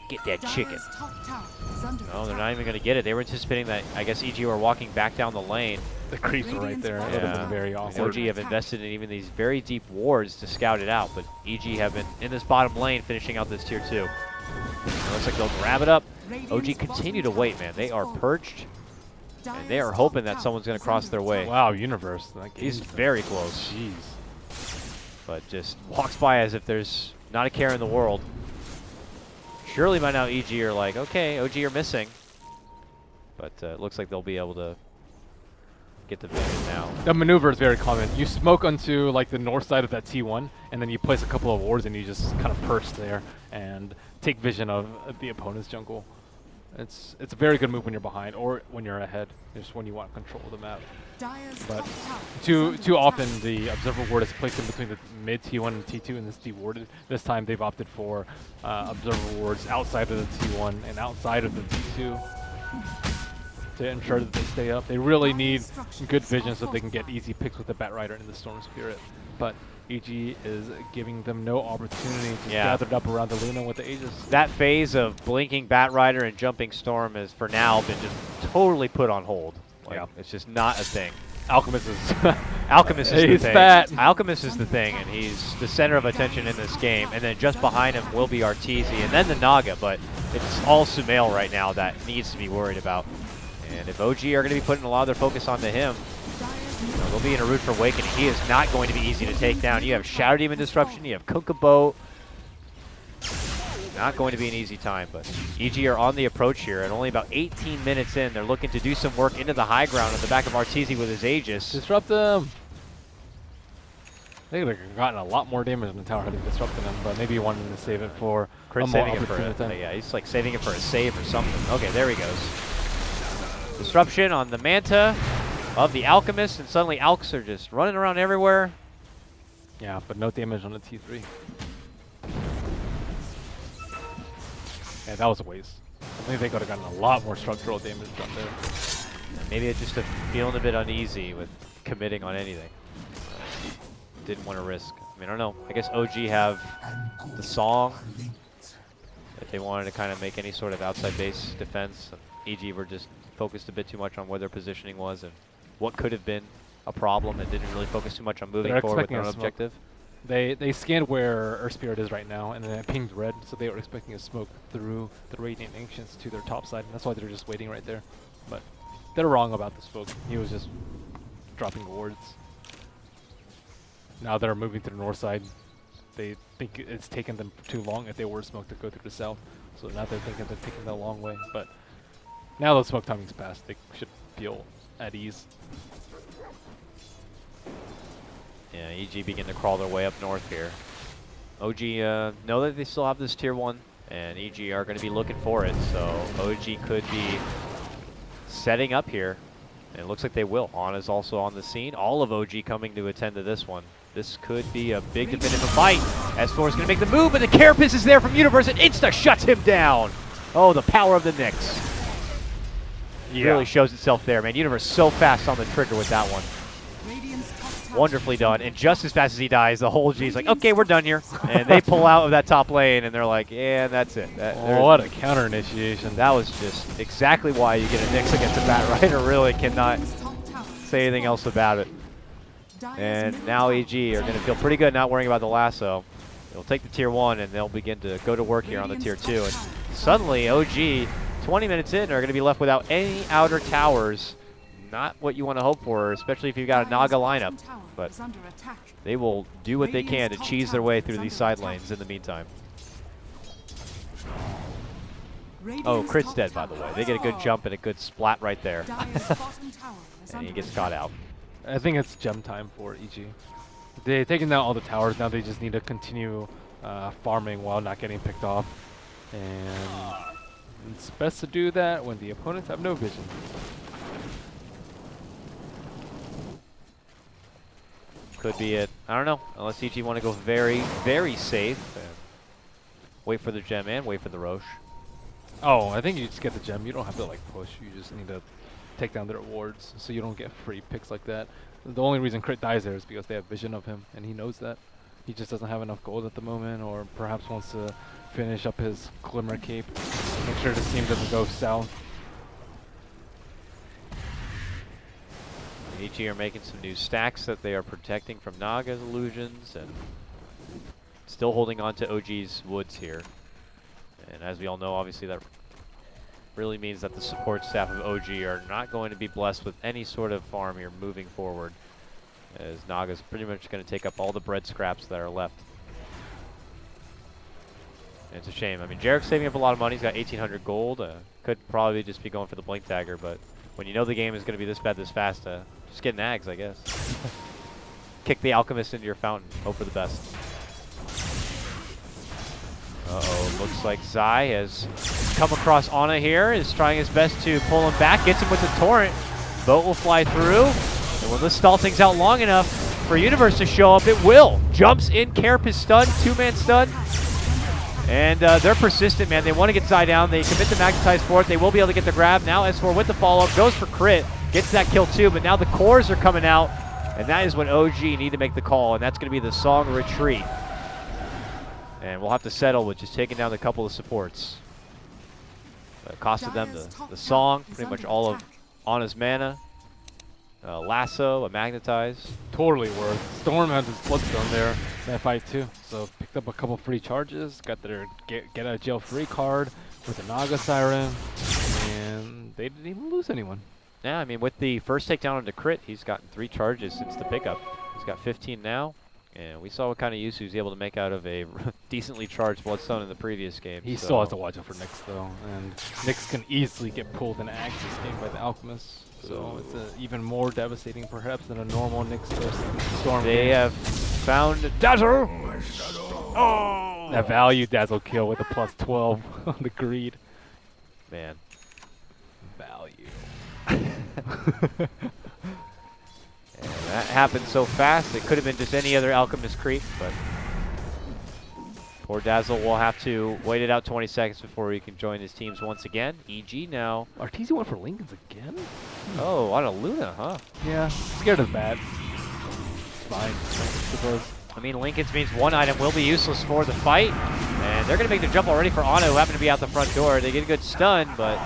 Speaker 1: Get that chicken.
Speaker 3: Dire's top tower is under
Speaker 1: No, they're
Speaker 3: attack.
Speaker 1: not even going to get it. They were anticipating that, I guess, EG were walking back down the lane.
Speaker 2: The creeps are right there. That would have
Speaker 1: Yeah.
Speaker 2: been very
Speaker 1: And
Speaker 2: awkward.
Speaker 1: OG have invested in even these very deep wards to scout it out, but EG have been in this bottom lane finishing out this tier 2. It looks like they'll grab it up. OG continue to wait, man. They are perched, and they are hoping that someone's going to cross their way.
Speaker 2: Wow, Universe. That
Speaker 1: He's
Speaker 2: game's
Speaker 1: very close,
Speaker 2: Jeez.
Speaker 1: but just walks by as if there's not a care in the world. Surely by now EG are like, okay, OG are missing. But it looks like they'll be able to get the vision now.
Speaker 2: The maneuver is very common. You smoke onto like the north side of that T1, and then you place a couple of wards, and you just kind of perch there and take vision of the opponent's jungle. It's a very good move when you're behind or when you're ahead. Just when you want control of the map.
Speaker 3: Dire's
Speaker 2: But
Speaker 3: top tower is
Speaker 2: too
Speaker 3: under
Speaker 2: often
Speaker 3: attack.
Speaker 2: the observer ward is placed in between the mid T1 and T2, and it's dewarded. This time they've opted for observer wards outside of the T1 and outside of the T2 to ensure that they stay up. They really need good vision so they can get easy picks with the Bat Rider and the Storm Spirit. But EG is giving them no opportunity to gather up around the Luna with the Aegis.
Speaker 1: That phase of blinking Bat Rider and jumping Storm has for now been just totally put on hold. Like,
Speaker 2: Yeah.
Speaker 1: it's just not a thing.
Speaker 2: Alchemist is
Speaker 1: Alchemist is the
Speaker 2: he's
Speaker 1: thing.
Speaker 2: fat.
Speaker 1: Alchemist is the thing, and he's the center of attention in this game. And then just behind him will be Arteezy, and then the Naga. But it's all Sumail right now that needs to be worried about. And if OG are going to be putting a lot of their focus onto him, they'll be in a route for Awakening. He is not going to be easy to take down. You have Shadow Demon Disruption, you have Kokobo. Not going to be an easy time, but EG are on the approach here, and only about 18 minutes in, they're looking to do some work into the high ground on the back of Arteezy with his Aegis.
Speaker 2: Disrupt them. They would have gotten a lot more damage in the tower had he disrupted them, but maybe he wanted to save it for
Speaker 1: Crit
Speaker 2: a more
Speaker 1: saving it for
Speaker 2: opportune time.
Speaker 1: yeah, he's like saving it for a save or something. Okay, there he goes. Disruption on the Manta of the Alchemist, and suddenly Alks are just running around everywhere.
Speaker 2: Yeah, but no damage on the T3. Yeah, that was a waste. I think they could have gotten a lot more structural damage done there.
Speaker 1: Maybe it's just feeling a bit uneasy with committing on anything. Didn't want to risk. I mean, I don't know. I guess OG have the song. If they wanted to kind of make any sort of outside base defense, EG were just focused a bit too much on where their positioning was and what could have been a problem, and didn't really focus too much on moving
Speaker 2: They're
Speaker 1: forward with
Speaker 2: expecting
Speaker 1: their
Speaker 2: a
Speaker 1: own
Speaker 2: smoke.
Speaker 1: objective.
Speaker 2: They scanned where Earth Spirit is right now, and then it pinged red, so they were expecting a smoke through the Radiant Ancients to their top side, and that's why they're just waiting right there. But they're wrong about the smoke. He was just dropping wards. Now they're moving to the north side. They think it's taken them too long if they were smoked to go through the south, so now they're thinking they're taking the long way. But now the smoke timing's passed, they should feel at ease.
Speaker 1: Yeah, EG begin to crawl their way up north here. OG know that they still have this tier 1, and EG are going to be looking for it, so OG could be setting up here, and it looks like they will. Ana's also on the scene. All of OG coming to attend to this one. This could be a big definitive fight. S4 is going to make the move, and the Carapace is there from Universe, and insta shuts him down. Oh, the power of the Nyx. Really shows itself there, man. Universe so fast on the trigger with that one.
Speaker 3: Radiant's top tower
Speaker 1: Wonderfully
Speaker 3: is
Speaker 1: done,
Speaker 3: under
Speaker 1: and just as fast as he dies, the whole G's like, okay, we're done here. And they pull out of that top lane, and they're like, yeah, that's it.
Speaker 2: Oh, what a counter initiation.
Speaker 1: That was just exactly why you get a Nyx against a Bat Rider. Really cannot
Speaker 3: Radiant's top tower is
Speaker 1: say anything else about it.
Speaker 3: Dire's
Speaker 1: And
Speaker 3: middle
Speaker 1: now
Speaker 3: tower
Speaker 1: EG
Speaker 3: is
Speaker 1: are going to
Speaker 3: under
Speaker 1: feel pretty good not worrying about the lasso. They'll take the tier 1, and they'll begin to go to work here on the tier 2. And suddenly, OG, 20 minutes in, are going to be left without any outer towers. Not what you want to hope for, especially if you've got a Naga lineup. But
Speaker 3: is under attack.
Speaker 1: they will do what they can to cheese their way through these side lanes in the meantime. Oh,
Speaker 3: Radiant's
Speaker 1: Crit's
Speaker 3: top
Speaker 1: dead, by the way.
Speaker 3: tower
Speaker 1: They get a good jump and a good splat right there.
Speaker 3: Dire's bottom tower is
Speaker 1: And he
Speaker 3: under
Speaker 1: gets
Speaker 3: attack.
Speaker 1: caught out.
Speaker 2: I think it's gem time for EG. They've taken down all the towers, now they just need to continue farming while not getting picked off. And it's best to do that when the opponents have no vision.
Speaker 1: Could be it. I don't know. Unless EG want to go very, very safe. And wait for the gem and wait for the Roche.
Speaker 2: Oh, I think you just get the gem. You don't have to like push. You just need to take down the rewards so you don't get free picks like that. The only reason Crit dies there is because they have vision of him, and he knows that. He just doesn't have enough gold at the moment, or perhaps wants to finish up his Glimmer Cape. Make sure this team doesn't go south.
Speaker 1: ig are making some new stacks that they are protecting from Naga's illusions, and still holding on to OG's woods here. And as we all know, obviously that really means that the support staff of OG are not going to be blessed with any sort of farm here moving forward, as Naga's pretty much going to take up all the bread scraps that are left. And it's a shame. I mean, Jarek's saving up a lot of money. He's got 1,800 gold. Could probably just be going for the Blink Dagger, but when you know the game is going to be this bad this fast, just get nags, I guess. Kick the Alchemist into your fountain. Hope for the best. Uh-oh, looks like Zai has come across Ana here, is trying his best to pull him back, gets him with the Torrent. Boat will fly through, and when this stall things out long enough for Universe to show up, it will. Jumps in, Kerp is stunned, 2-man stun. And they're persistent, man. They want to get Zai down. They commit to magnetize for it. They will be able to get the grab. Now S4 with the follow-up, goes for crit, gets that kill too, but now the cores are coming out, and that is when OG need to make the call, and that's going to be the Song retreat. And we'll have to settle with just taking down a couple of supports. It costed them the Song, pretty much all of Ana's mana. Lasso, a magnetize.
Speaker 2: Totally worth. Storm had his bloodstone there in that fight too. So picked up a couple free charges, got their get out of jail free card with the Naga Siren, and they didn't even lose anyone.
Speaker 1: Yeah, I mean, with the first takedown on the crit, he's gotten 3 charges since the pickup. He's got 15 now, and we saw what kind of use he was able to make out of a decently charged bloodstone in the previous game.
Speaker 2: He still has to watch out for Nyx though, and Nyx can easily get pulled and axed this game by the Alchemist. So it's even more devastating perhaps than a normal Nyx versus Storm.
Speaker 1: They
Speaker 2: game.
Speaker 1: have found Dazzle!
Speaker 2: Oh! That value Dazzle kill with a +12 on the greed.
Speaker 1: Man.
Speaker 2: Value.
Speaker 1: And that happened so fast, it could have been just any other Alchemist creep, but poor Dazzle will have to wait it out 20 seconds before he can join his teams once again. EG now.
Speaker 2: Arteezy went for Lincolns again?
Speaker 1: Oh, on a Luna, huh?
Speaker 2: Yeah, scared of that. It's fine, I suppose.
Speaker 1: I mean, Lincoln's means one item will be useless for the fight, and they're going to make the jump already for Ana, who happen to be out the front door. They get a good stun, but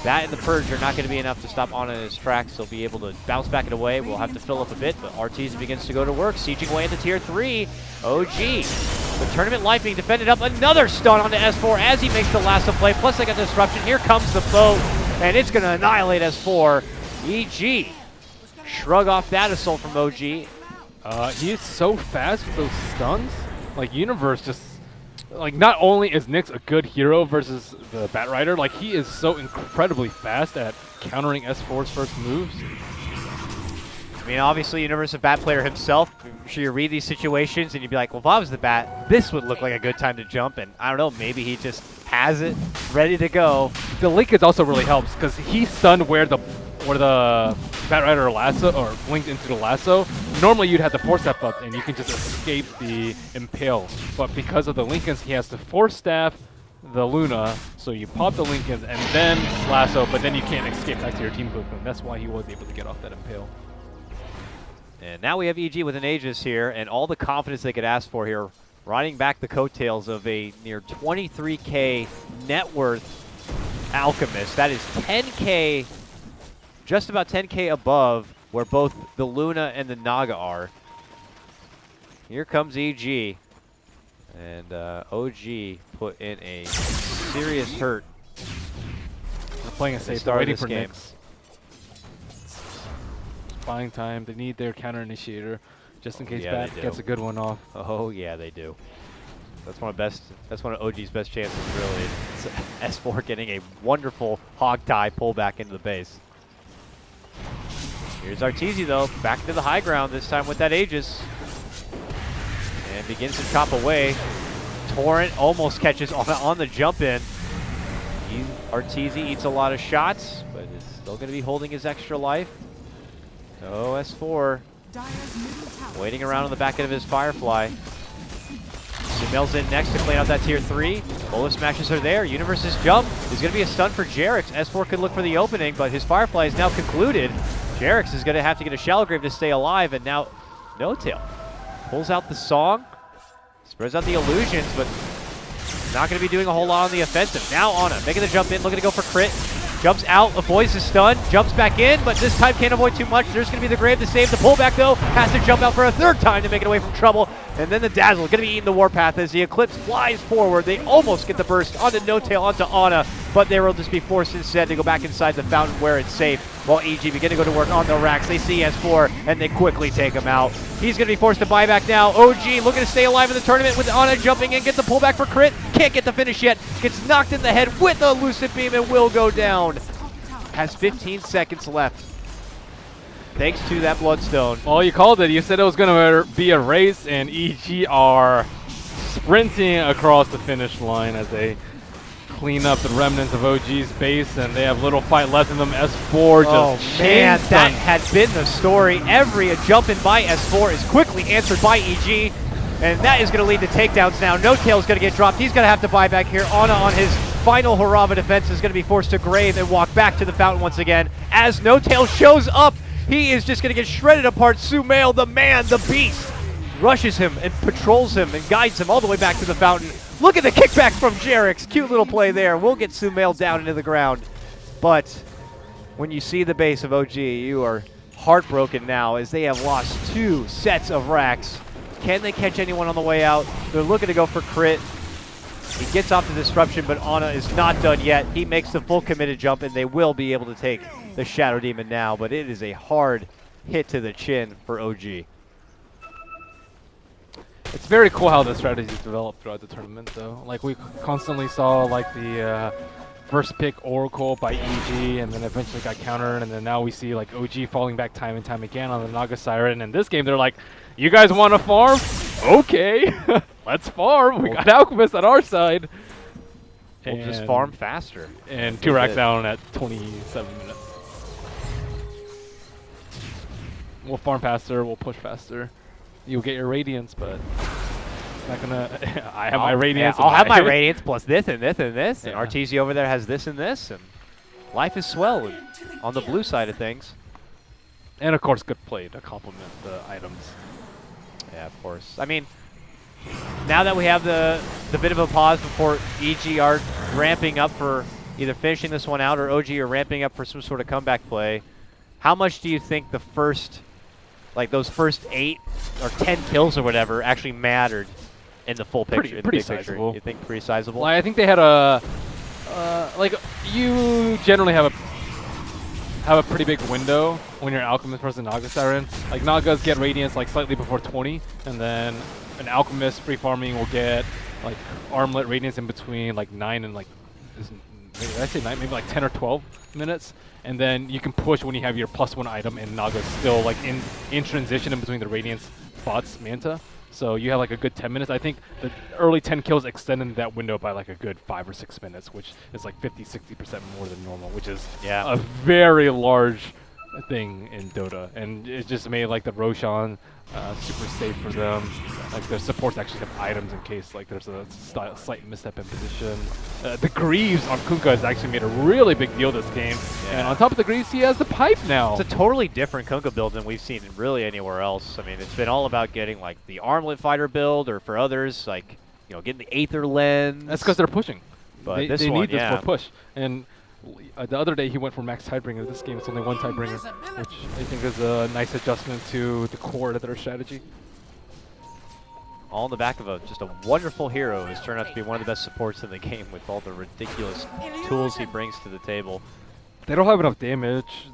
Speaker 1: that and the Purge are not going to be enough to stop Ana in his tracks. He'll be able to bounce back it away. We'll have to fill up a bit, but Arteezy begins to go to work, sieging away into tier 3. OG, the tournament life being defended up. Another stun onto S4 as he makes the lasso play, plus they got the disruption. Here comes the boat, and it's going to annihilate S4. EG, shrug off that assault from OG.
Speaker 2: He is so fast with those stuns. Like, Universe just... Like, not only is Nyx a good hero versus the Batrider, like, he is so incredibly fast at countering S4's first moves.
Speaker 1: I mean, obviously, Universe a Bat player himself. I'm sure you read these situations and you'd be like, well, if I was the Bat, this would look like a good time to jump. And I don't know, maybe he just has it ready to go.
Speaker 2: The Linkage also really helps because he stunned where the Batrider lasso or linked into the lasso. Normally you'd have to force step up and you can just escape the impale. But because of the Lincolns, he has to force staff the Luna, so you pop the Lincolns and then lasso, but then you can't escape back to your team quickly. That's why he was able to get off that impale.
Speaker 1: And now we have EG with an Aegis here, and all the confidence they could ask for here, riding back the coattails of a near 23K net worth Alchemist. That is 10K, just about 10K above where both the Luna and the Naga are. Here comes EG, and OG put in a serious hurt.
Speaker 2: They're playing a safe, they're waiting for Nyx. Buying time. They need their counter initiator just in case Bat gets a good one off.
Speaker 1: Oh yeah, they do. That's one of OG's best chances, really. It's S4 getting a wonderful hog tie pullback into the base. Here's Arteezy though, back to the high ground this time with that Aegis, and begins to chop away. Torrent almost catches on the jump in. Arteezy eats a lot of shots, but is still going to be holding his extra life. So S4 waiting around on the back end of his Firefly. Sumail's in next to clean out that tier 3. Bola smashes are there. Universe's jump is going to be a stun for Jerix. S4 could look for the opening, but his Firefly is now concluded. Jerix is going to have to get a Shallow Grave to stay alive, and now No-Tail pulls out the song, spreads out the illusions, but not going to be doing a whole lot on the offensive. Now Ana making the jump in, looking to go for crit. Jumps out, avoids the stun, jumps back in, but this time can't avoid too much. There's going to be the grave to save. The pullback, though, has to jump out for a third time to make it away from trouble. And then the Dazzle going to be eating the Warpath as the Eclipse flies forward. They almost get the burst onto No-Tail, onto Ana, but they will just be forced instead to go back inside the fountain where it's safe, while EG begin to go to work on the racks. They see S4, and they quickly take him out. He's going to be forced to buy back now. OG looking to stay alive in the tournament with Ana jumping in, gets the pullback for crit. Can't get the finish yet. Gets knocked in the head with a Lucid Beam and will go down. Has 15 seconds left. Thanks to that Bloodstone.
Speaker 2: Well, you called it. You said it was going to be a race, and EG are sprinting across the finish line as they clean up the remnants of OG's base, and they have little fight left in them. S4 just
Speaker 1: man, that had been the story. Every jump in by S4 is quickly answered by EG, and that is going to lead to takedowns now. No-Tail is going to get dropped. He's going to have to buy back here. Ana on his final Harava defense is going to be forced to grave and walk back to the fountain once again. As No-Tail shows up, he is just going to get shredded apart. Sumail, the man, the beast, rushes him and patrols him and guides him all the way back to the fountain. Look at the kickback from Jerix. Cute little play there. We'll get Sumail down into the ground. But when you see the base of OG, you are heartbroken now as they have lost 2 sets of racks. Can they catch anyone on the way out? They're looking to go for crit. He gets off the disruption, but Ana is not done yet. He makes the full committed jump, and they will be able to take the Shadow Demon now, but it is a hard hit to the chin for OG.
Speaker 2: It's very cool how the strategies developed throughout the tournament, though. Like, we constantly saw, like, the first pick Oracle by EG, and then eventually got countered, and then now we see, like, OG falling back time and time again on the Naga Siren. And in this game, they're like, you guys want to farm? Okay, let's farm. We got Alchemist on our side.
Speaker 1: We'll just farm faster.
Speaker 2: And 2 racks down at 27 minutes. We'll farm faster, we'll push faster. You'll get your Radiance, but it's not gonna... I have my Radiance.
Speaker 1: Yeah, I'll have my Radiance plus this and this and this.
Speaker 2: Yeah.
Speaker 1: And RTZ over there has this and this. And life is swell on the blue side of things.
Speaker 2: And of course, good play to complement the items.
Speaker 1: Yeah, of course. I mean, now that we have the bit of a pause before EG are ramping up for either finishing this one out, or OG are ramping up for some sort of comeback play, how much do you think the first, like those first 8 or 10 kills or whatever, actually mattered in the full picture?
Speaker 2: Pretty sizable.
Speaker 1: You think pretty sizable?
Speaker 2: Well, I think they had a like, you generally have a pretty big window when you're Alchemist versus Naga Siren. Like, Nagas get Radiance like slightly before 20, and then an Alchemist free farming will get like Armlet Radiance in between like 9 and like, did I say 9? Maybe like 10 or 12 minutes. And then you can push when you have your +1 item, and Naga's still like in transition in between the Radiance bots Manta. So you have like a good 10 minutes. I think the early 10 kills extended that window by like a good 5 or 6 minutes, which is like 50-60% more than normal, which is a very large thing in Dota. And it just made like the Roshan super safe for them. Like, their supports actually have items in case like there's a slight misstep in position. The Greaves on Kunkka has actually made a really big deal this game. Yeah. And on top of the Greaves, he has the pipe now.
Speaker 1: It's a totally different Kunkka build than we've seen really anywhere else. I mean, it's been all about getting like the Armlet Fighter build, or for others, like, you know, getting the Aether Lens.
Speaker 2: That's because they're pushing.
Speaker 1: But
Speaker 2: they
Speaker 1: this
Speaker 2: need this for push. And the other day he went for max Tidebringer. This game it's only 1 Tidebringer, which I think is a nice adjustment to the core of their strategy.
Speaker 1: All in the back of just a wonderful hero who's turned out to be one of the best supports in the game with all the ridiculous tools he brings to the table.
Speaker 2: They don't have enough damage.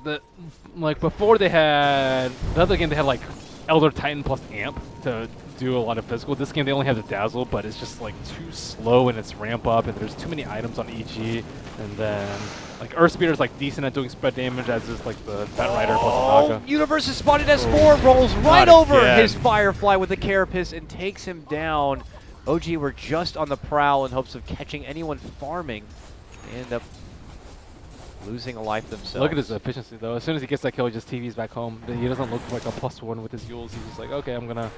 Speaker 2: Like, before they had the other game, they had like Elder Titan plus Amp to do a lot of physical. This game they only have the Dazzle, but it's just like too slow in its ramp up, and there's too many items on EG. And then like Earthspeeder is like decent at doing spread damage, as is like the Fat Rider plus Naga.
Speaker 1: Universe is spotted. S4 rolls right over his Firefly with the Carapace and takes him down. OG were just on the prowl in hopes of catching anyone farming. They end up losing a life themselves.
Speaker 2: Look at his efficiency though. As soon as he gets that kill, he just TVs back home. He doesn't look like a +1 with his Yules. He's just like, okay, I'm gonna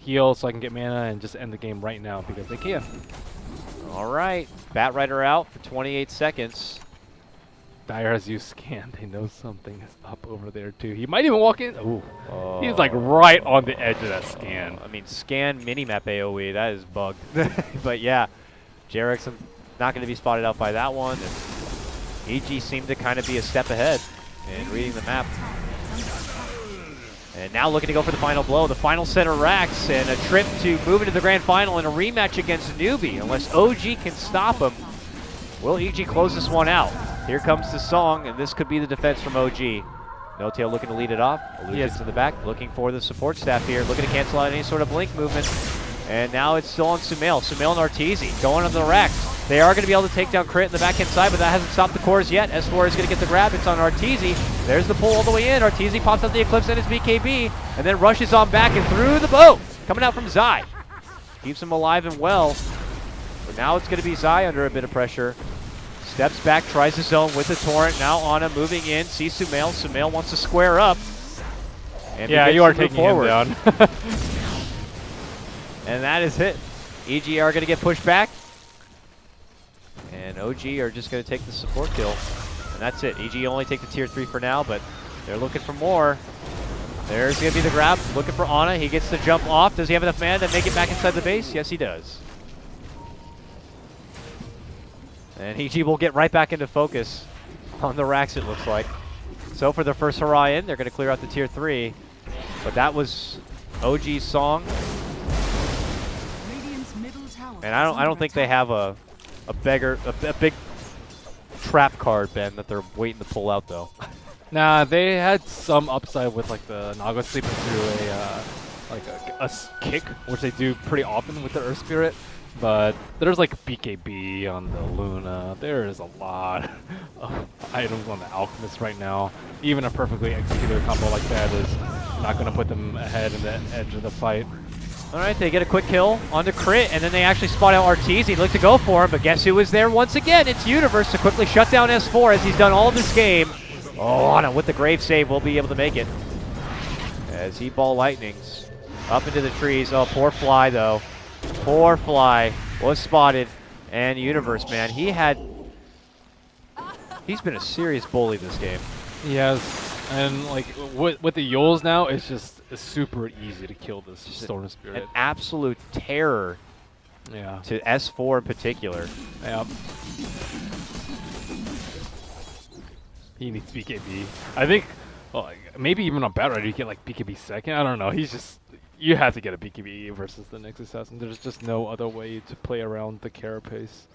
Speaker 2: heal so I can get mana and just end the game right now because they can.
Speaker 1: All right, Batrider out for 28 seconds.
Speaker 2: Dire has used scan. They know something is up over there too. He might even walk in. Ooh, he's like right on the edge of that scan.
Speaker 1: I mean, scan minimap AoE, that is bugged. But yeah, Jarek's not going to be spotted out by that one. And EG seemed to kind of be a step ahead in reading the map. And now looking to go for the final blow, the final set of racks, and a trip to move into the grand final in a rematch against Newbie. Unless OG can stop him, will EG close this one out? Here comes the song, and this could be the defense from OG. No Tail looking to lead it off. Illusions in the back, looking for the support staff here, looking to cancel out any sort of blink movement. And now it's still on Sumail. Sumail and Arteezy going on the racks. They are going to be able to take down Crit in the backhand side, but that hasn't stopped the cores yet. S4 is going to get the grab. It's on Arteezy. There's the pull all the way in. Arteezy pops out the Eclipse and his BKB, and then rushes on back and through the boat. Coming out from Zai. Keeps him alive and well. But now it's going to be Zai under a bit of pressure. Steps back, tries his zone with the Torrent. Now Ana moving in, sees Sumail. Sumail wants to square up. And
Speaker 2: yeah, you are taking forward. Him down.
Speaker 1: And that is it. EG are going to get pushed back. And OG are just going to take the support kill. And that's it. EG only take the tier 3 for now, but they're looking for more. There's going to be the grab. Looking for Ana. He gets the jump off. Does he have enough mana to make it back inside the base? Yes, he does. And EG will get right back into focus on the racks, it looks like. So for their first hurrah in, they're going to clear out the tier 3. But that was OG's song. And I don't think they have a big trap card, Ben, that they're waiting to pull out though.
Speaker 2: Nah, they had some upside with like the Naga sleeping through a kick, which they do pretty often with the Earth Spirit. But there's like BKB on the Luna. There is a lot of items on the Alchemist right now. Even a perfectly executed combo like that is not going to put them ahead in the edge of the fight.
Speaker 1: All right, they get a quick kill onto Crit, and then they actually spot out Arteezy. Look to go for him, but guess who was there once again? It's Universe to quickly shut down S4 as he's done all this game. Oh, Ana with the grave save will be able to make it. As he ball lightnings up into the trees. Oh, poor Fly though. Poor Fly was spotted. And Universe, man, he's been a serious bully this game.
Speaker 2: Yes, and like with the Yols now, it's super easy to kill this Storm Spirit.
Speaker 1: An absolute terror.
Speaker 2: Yeah.
Speaker 1: To S4 in particular.
Speaker 2: Yeah. He needs BKB. I think, well, maybe even on Batrider you get like BKB second. I don't know. You have to get a BKB versus the next assassin. There's just no other way to play around the carapace.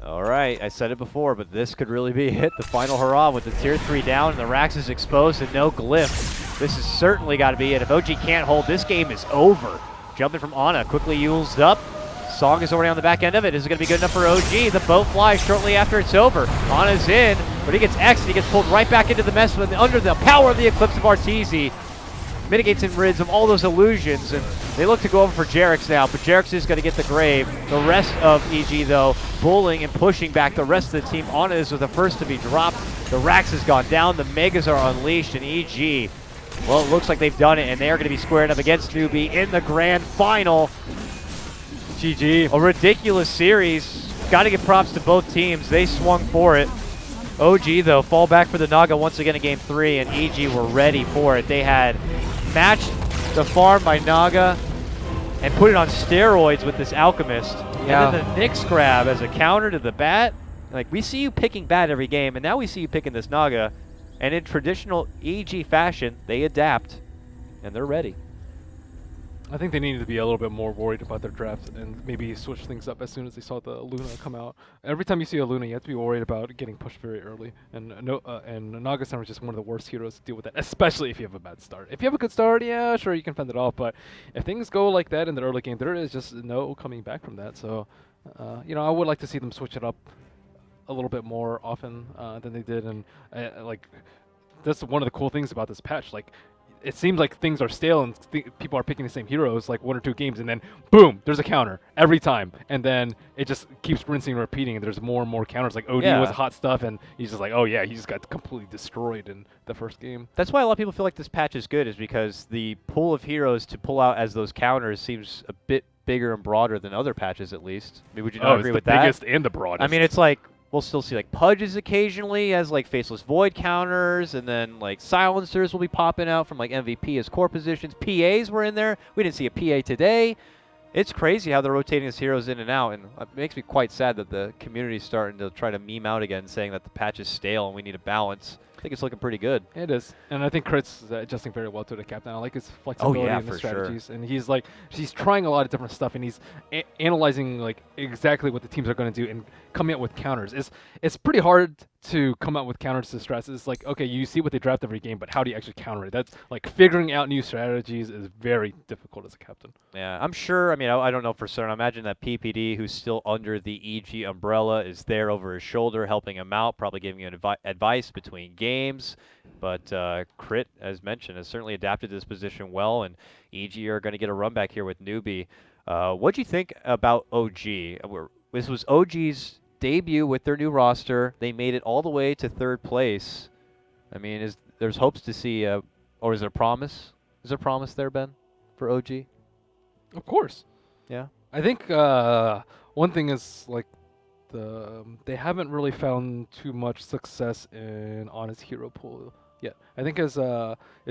Speaker 1: All right, I said it before, but this could really be it. The final hurrah with the tier 3 down and the racks is exposed and no glyph. This has certainly got to be it. If OG can't hold, this game is over. Jumping from Ana, quickly used up. Song is already on the back end of it. Is it going to be good enough for OG? The boat flies shortly after it's over. Ana's in, but he gets X and he gets pulled right back into the mess under the power of the Eclipse of Arteezy. Mitigates and rids of all those illusions, and they look to go over for Jarek's now, but Jarek's is going to get the grave. The rest of EG, though, bullying and pushing back the rest of the team. Ana is the first to be dropped. The Rax has gone down. The Megas are unleashed, and EG, well, it looks like they've done it, and they are going to be squaring up against Newbie in the grand final.
Speaker 2: GG.
Speaker 1: A ridiculous series. Got to give props to both teams. They swung for it. OG, though, fall back for the Naga once again in Game 3, and EG were ready for it. They had matched the farm by Naga and put it on steroids with this Alchemist. Yeah. And then the Nyx grab as a counter to the Bat. Like, we see you picking Bat every game, and now we see you picking this Naga. And in traditional EG fashion, they adapt, and they're ready.
Speaker 2: I think they needed to be a little bit more worried about their draft and maybe switch things up as soon as they saw the Luna come out. Every time you see a Luna, you have to be worried about getting pushed very early. And Naga-san is just one of the worst heroes to deal with that, especially if you have a bad start. If you have a good start, yeah, sure, you can fend it off. But if things go like that in the early game, there is just no coming back from that. So, you know, I would like to see them switch it up a little bit more often than they did. And, like, that's one of the cool things about this patch. Like, it seems like things are stale and people are picking the same heroes like 1 or 2 games, and then boom, there's a counter every time, and then it just keeps rinsing and repeating, and there's more and more counters. Like OD was hot stuff, and he's just like, oh yeah, he just got completely destroyed in the first game.
Speaker 1: That's why a lot of people feel like this patch is good, is because the pool of heroes to pull out as those counters seems a bit bigger and broader than other patches, at least. I mean, would you not agree with that?
Speaker 2: It's the biggest and the broadest.
Speaker 1: I mean, it's like, we'll still see like Pudges occasionally as like Faceless Void counters, and then like Silencers will be popping out from like MVP as core positions. PAs were in there. We didn't see a PA today. It's crazy how they're rotating these heroes in and out, and it makes me quite sad that the community's starting to try to meme out again, saying that the patch is stale and we need a balance. I think it's looking pretty good.
Speaker 2: It is, and I think Crit's adjusting very well to the captain. I like his flexibility and his strategies, and he's trying a lot of different stuff, and he's analyzing like exactly what the teams are going to do and coming up with counters. It's pretty hard to come out with counters to strats. It's like, okay, you see what they draft every game, but how do you actually counter it? That's like figuring out new strategies is very difficult as a captain.
Speaker 1: Yeah, I'm sure. I mean, I don't know for certain. I imagine that PPD, who's still under the EG umbrella, is there over his shoulder helping him out, probably giving you advice between games. But Crit, as mentioned, has certainly adapted to this position well, and EG are going to get a run back here with Newbie. What do you think about OG? This was OG's debut with their new roster. They made it all the way to 3rd place. I mean, there's hopes to see, or is there promise? Is there promise there, Ben, for OG?
Speaker 2: Of course.
Speaker 1: Yeah.
Speaker 2: I think one thing is like they haven't really found too much success on his hero pool yet. I think his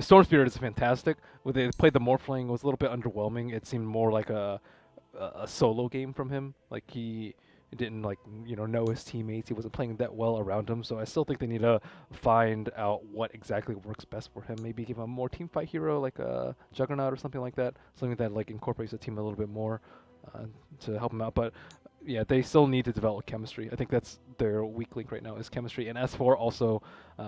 Speaker 2: Storm Spirit is fantastic. When they played the Morphling, it was a little bit underwhelming. It seemed more like a solo game from him. Like he didn't know his teammates. He wasn't playing that well around him. So I still think they need to find out what exactly works best for him. Maybe give him a more team fight hero like a Juggernaut or something like that. Something that like incorporates the team a little bit more to help him out. But yeah, they still need to develop chemistry. I think that's their weak link right now is chemistry. And S4 also,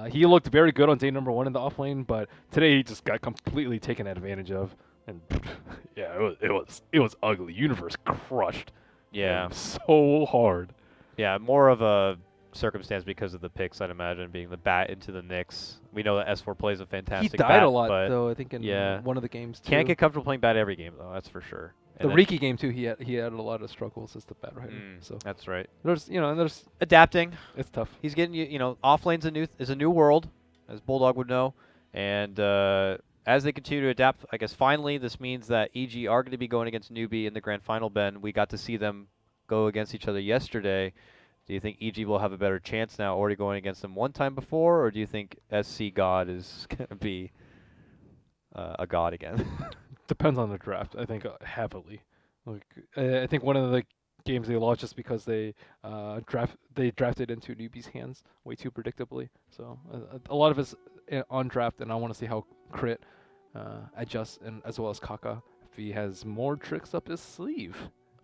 Speaker 2: he looked very good on day number 1 in the off lane, but today he just got completely taken advantage of. And yeah, it was ugly. Universe crushed.
Speaker 1: Yeah.
Speaker 2: So hard.
Speaker 1: Yeah, more of a circumstance because of the picks, I'd imagine, being the bat into the Nyx. We know that S4 plays a fantastic bat.
Speaker 2: He died a lot, though, I think, in one of the games, too.
Speaker 1: Can't get comfortable playing bat every game, though, that's for sure.
Speaker 2: The Riki game, too, he had a lot of struggles as the bat rider. So
Speaker 1: that's right.
Speaker 2: There's
Speaker 1: adapting.
Speaker 2: It's tough.
Speaker 1: He's getting, off lane's a new world, as Bulldog would know. And as they continue to adapt, I guess finally this means that EG are going to be going against Newbie in the grand final, Ben. We got to see them go against each other yesterday. Do you think EG will have a better chance now, already going against them one time before, or do you think SC God is going to be a god again?
Speaker 2: Depends on the draft, I think, heavily. Like, I think one of the games they lost just because they drafted into Newbie's hands way too predictably. So a lot of it's on draft, and I want to see how Crit adjusts, and as well as Kaka, if he has more tricks up his sleeve.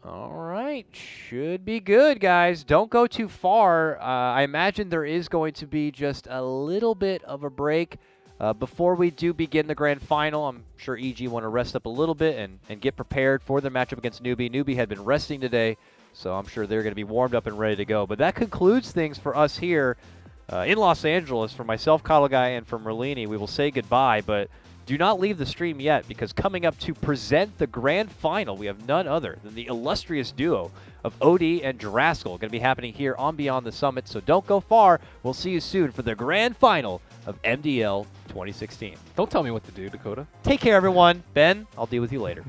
Speaker 1: All right, should be good, guys. Don't go too far. I imagine there is going to be just a little bit of a break before we do begin the grand final. I'm sure EG want to rest up a little bit and get prepared for their matchup against Newbie. Newbie had been resting today, so I'm sure they're going to be warmed up and ready to go. But that concludes things for us here in Los Angeles. For myself, KotLGuy, and for Merlini, we will say goodbye, but do not leave the stream yet, because coming up to present the grand final, we have none other than the illustrious duo of OD and Draskell, going to be happening here on Beyond the Summit, so don't go far. We'll see you soon for the grand final of MDL 2016.
Speaker 2: Don't tell me what to do, Dakota.
Speaker 1: Take care, everyone. Ben, I'll deal with you later.